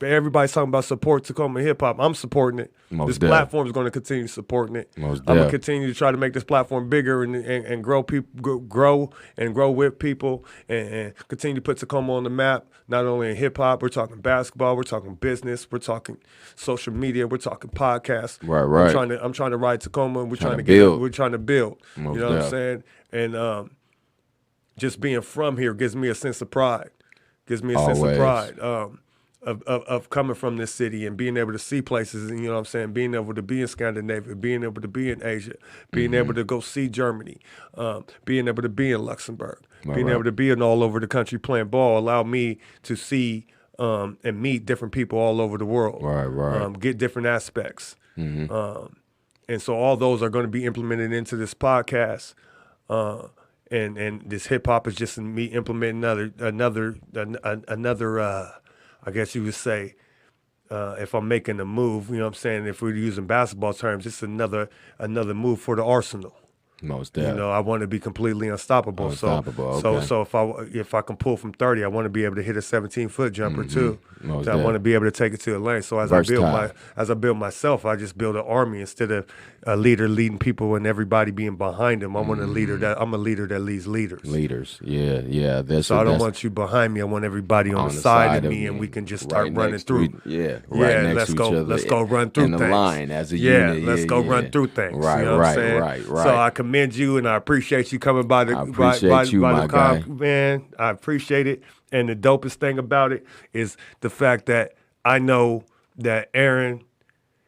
Everybody's talking about support Tacoma hip hop. I'm supporting it. Most this def. platform is going to continue supporting it. Most I'm gonna def. continue to try to make this platform bigger and grow people, grow with people, and continue to put Tacoma on the map. Not only in hip hop, we're talking basketball, we're talking business, we're talking social media, we're talking podcasts. Right, right. I'm trying to ride Tacoma, and we're trying to build. we're trying to build. Most You know what I'm def. saying? And just being from here gives me a sense of pride. Gives me a sense of Always. pride of coming from this city and being able to see places, and you know what I'm saying, being able to be in Scandinavia, being able to be in Asia, being able to go see Germany, being able to be in Luxembourg, being right. able to be in all over the country playing ball, allow me to see and meet different people all over the world. Right, right. Get different aspects. And so all those are going to be implemented into this podcast. And this hip hop is just me implementing another I guess you would say, if I'm making a move, you know what I'm saying, if we're using basketball terms, it's another move for the arsenal. Most You definitely. know, I want to be completely unstoppable. Unstoppable, So okay. if I can pull from 30, I want to be able to hit a 17-foot jumper too. Most So I want to definitely. be able to take it to the lane. So Versatile. as I build myself, I just build an army instead of a leader leading people and everybody being behind him. I'm a leader that leads leaders. Leaders. Yeah, yeah. So I don't want you behind me. I want everybody on the side of me, and we can just start running next through. to right Yeah, next let's to go. each other. Let's go run through in the things. line as a Yeah, unit. let's go yeah. run through things. Right, you know what I'm right, saying? right. So I commend you, and I appreciate you coming by the. I appreciate you, my guy. Man, I appreciate it. And the dopest thing about it is the fact that I know that Aaron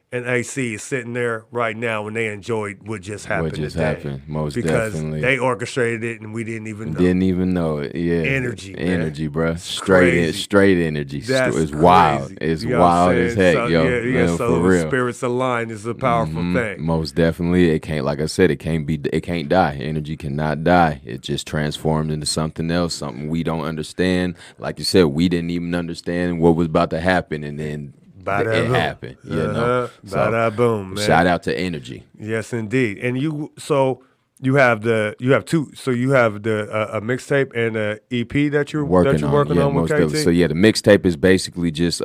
and AC is sitting there right now and they enjoyed what just happened What just today. happened, most because definitely. they orchestrated it and we didn't even know. Didn't even know it. Yeah. Energy, man. Energy, bro. Crazy. Straight energy. That's It's wild. crazy. It's You know what I'm wild as saying? heck, So, yo. Yeah, Man, so for real. spirits aligned is a powerful thing. Most definitely. It can't, like I said, it can't die. Energy cannot die. It just transformed into something else, something we don't understand. Like you said, we didn't even understand what was about to happen, and then it happened. You know. Bada boom, man. Shout out to energy. Yes, indeed. And you have the a mixtape and a EP that you're working on with most KT? definitely. So yeah, the mixtape is basically just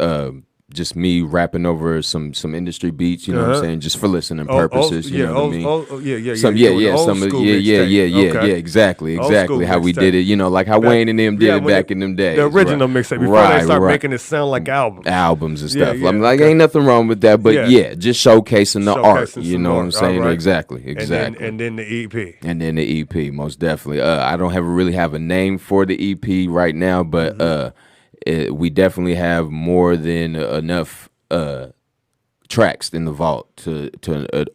me rapping over some industry beats, you know what I'm saying, just for listening purposes. You know what I mean? Exactly. How we did it, you know, like how Wayne and them did it back in them days. The original mixtape before they start making it sound like albums and stuff. I'm like, ain't nothing wrong with that, but just showcasing the art. You know what I'm saying? Right. Exactly. And then the EP. And then the EP, most definitely. I don't really have a name for the EP right now, but we definitely have more than enough tracks in the vault to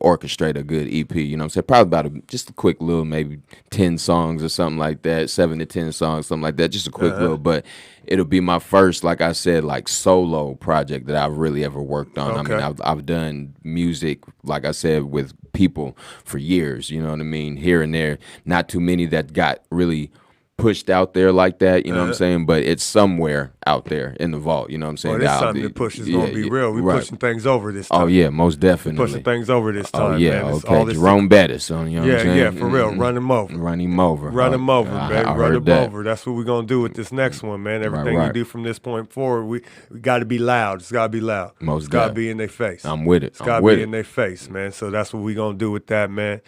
orchestrate a good EP. You know what I'm saying? Probably about just a quick little, maybe 10 songs or something like that, 7 to 10 songs, something like that. Just a quick little, but it'll be my first, like I said, like solo project that I've really ever worked on. Okay. I mean, I've done music, like I said, with people for years. You know what I mean? Here and there, not too many that got really pushed out there like that, you know what I'm saying? But it's somewhere out there in the vault, you know what I'm saying? Well, this something to push is going to be real. We're pushing things over this time. Oh, yeah, most definitely. Pushing things over this time, oh, yeah, man. Okay. Jerome Bettis, you know what I'm saying? Yeah, for real. Run him over. Run him over. Run him over, baby. Run him that. over. That's what we're going to do with this next one, man. Everything you do from this point forward, we got to be loud. It's got to be loud. It's got to be in their face. I'm with it. It's got to be in their face, man. So that's what we're going to do with that, man.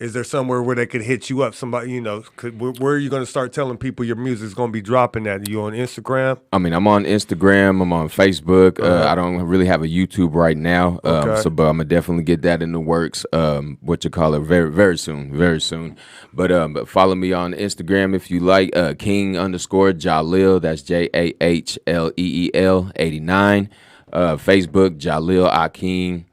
Is there somewhere where they could hit you up? Somebody, you know, where are you going to start telling people your music's going to be dropping at? Are you on Instagram? I mean, I'm on Instagram. I'm on Facebook. I don't really have a YouTube right now. But I'm going to definitely get that in the works. Very, very soon. But follow me on Instagram if you like. King_Jaleel. That's JAHLEEL 89. Facebook, Jaleel Akeem.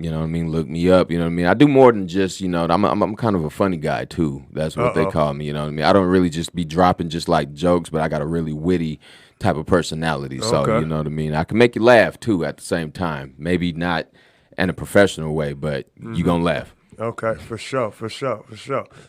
You know what I mean? Look me up. You know what I mean? I do more than just, you know, I'm kind of a funny guy too. That's what they call me. You know what I mean? I don't really just be dropping just like jokes, but I got a really witty type of personality. So, you know what I mean? I can make you laugh too at the same time. Maybe not in a professional way, but you gonna laugh. Okay, for sure.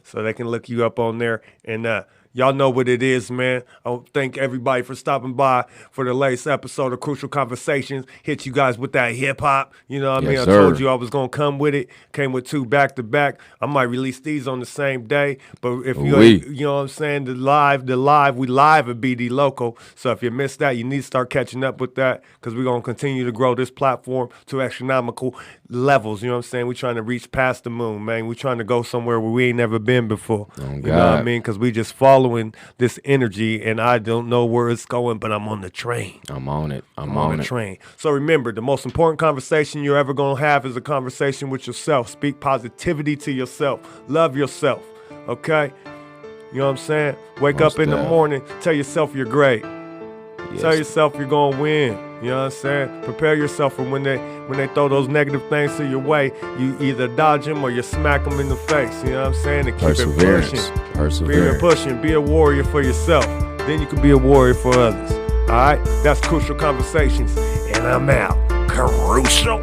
So they can look you up on there and y'all know what it is, man. I thank everybody for stopping by for the latest episode of Crucial Conversations. Hit you guys with that hip-hop. You know what I mean? I told you I was going to come with it. Came with 2 back-to-back. I might release these on the same day. But if you know what I'm saying, we live at BD Local. So if you missed that, you need to start catching up with that because we're going to continue to grow this platform to astronomical levels. You know what I'm saying? We're trying to reach past the moon, man. We're trying to go somewhere where we ain't never been before. Oh, God. You know what I mean? Because we just following this energy, and I don't know where it's going, but I'm on the train. I'm on it. I'm on the train. So remember, the most important conversation you're ever going to have is a conversation with yourself. Speak positivity to yourself. Love yourself, okay? You know what I'm saying? Wake up in the morning, tell yourself you're great. Yes. Tell yourself you're going to win. You know what I'm saying? Prepare yourself for when they throw those negative things to your way, you either dodge them or you smack them in the face. You know what I'm saying? And keep it pushing. Perseverance. Be a warrior for yourself. Then you can be a warrior for others. All right? That's Crucial Conversations. And I'm out. Crucial.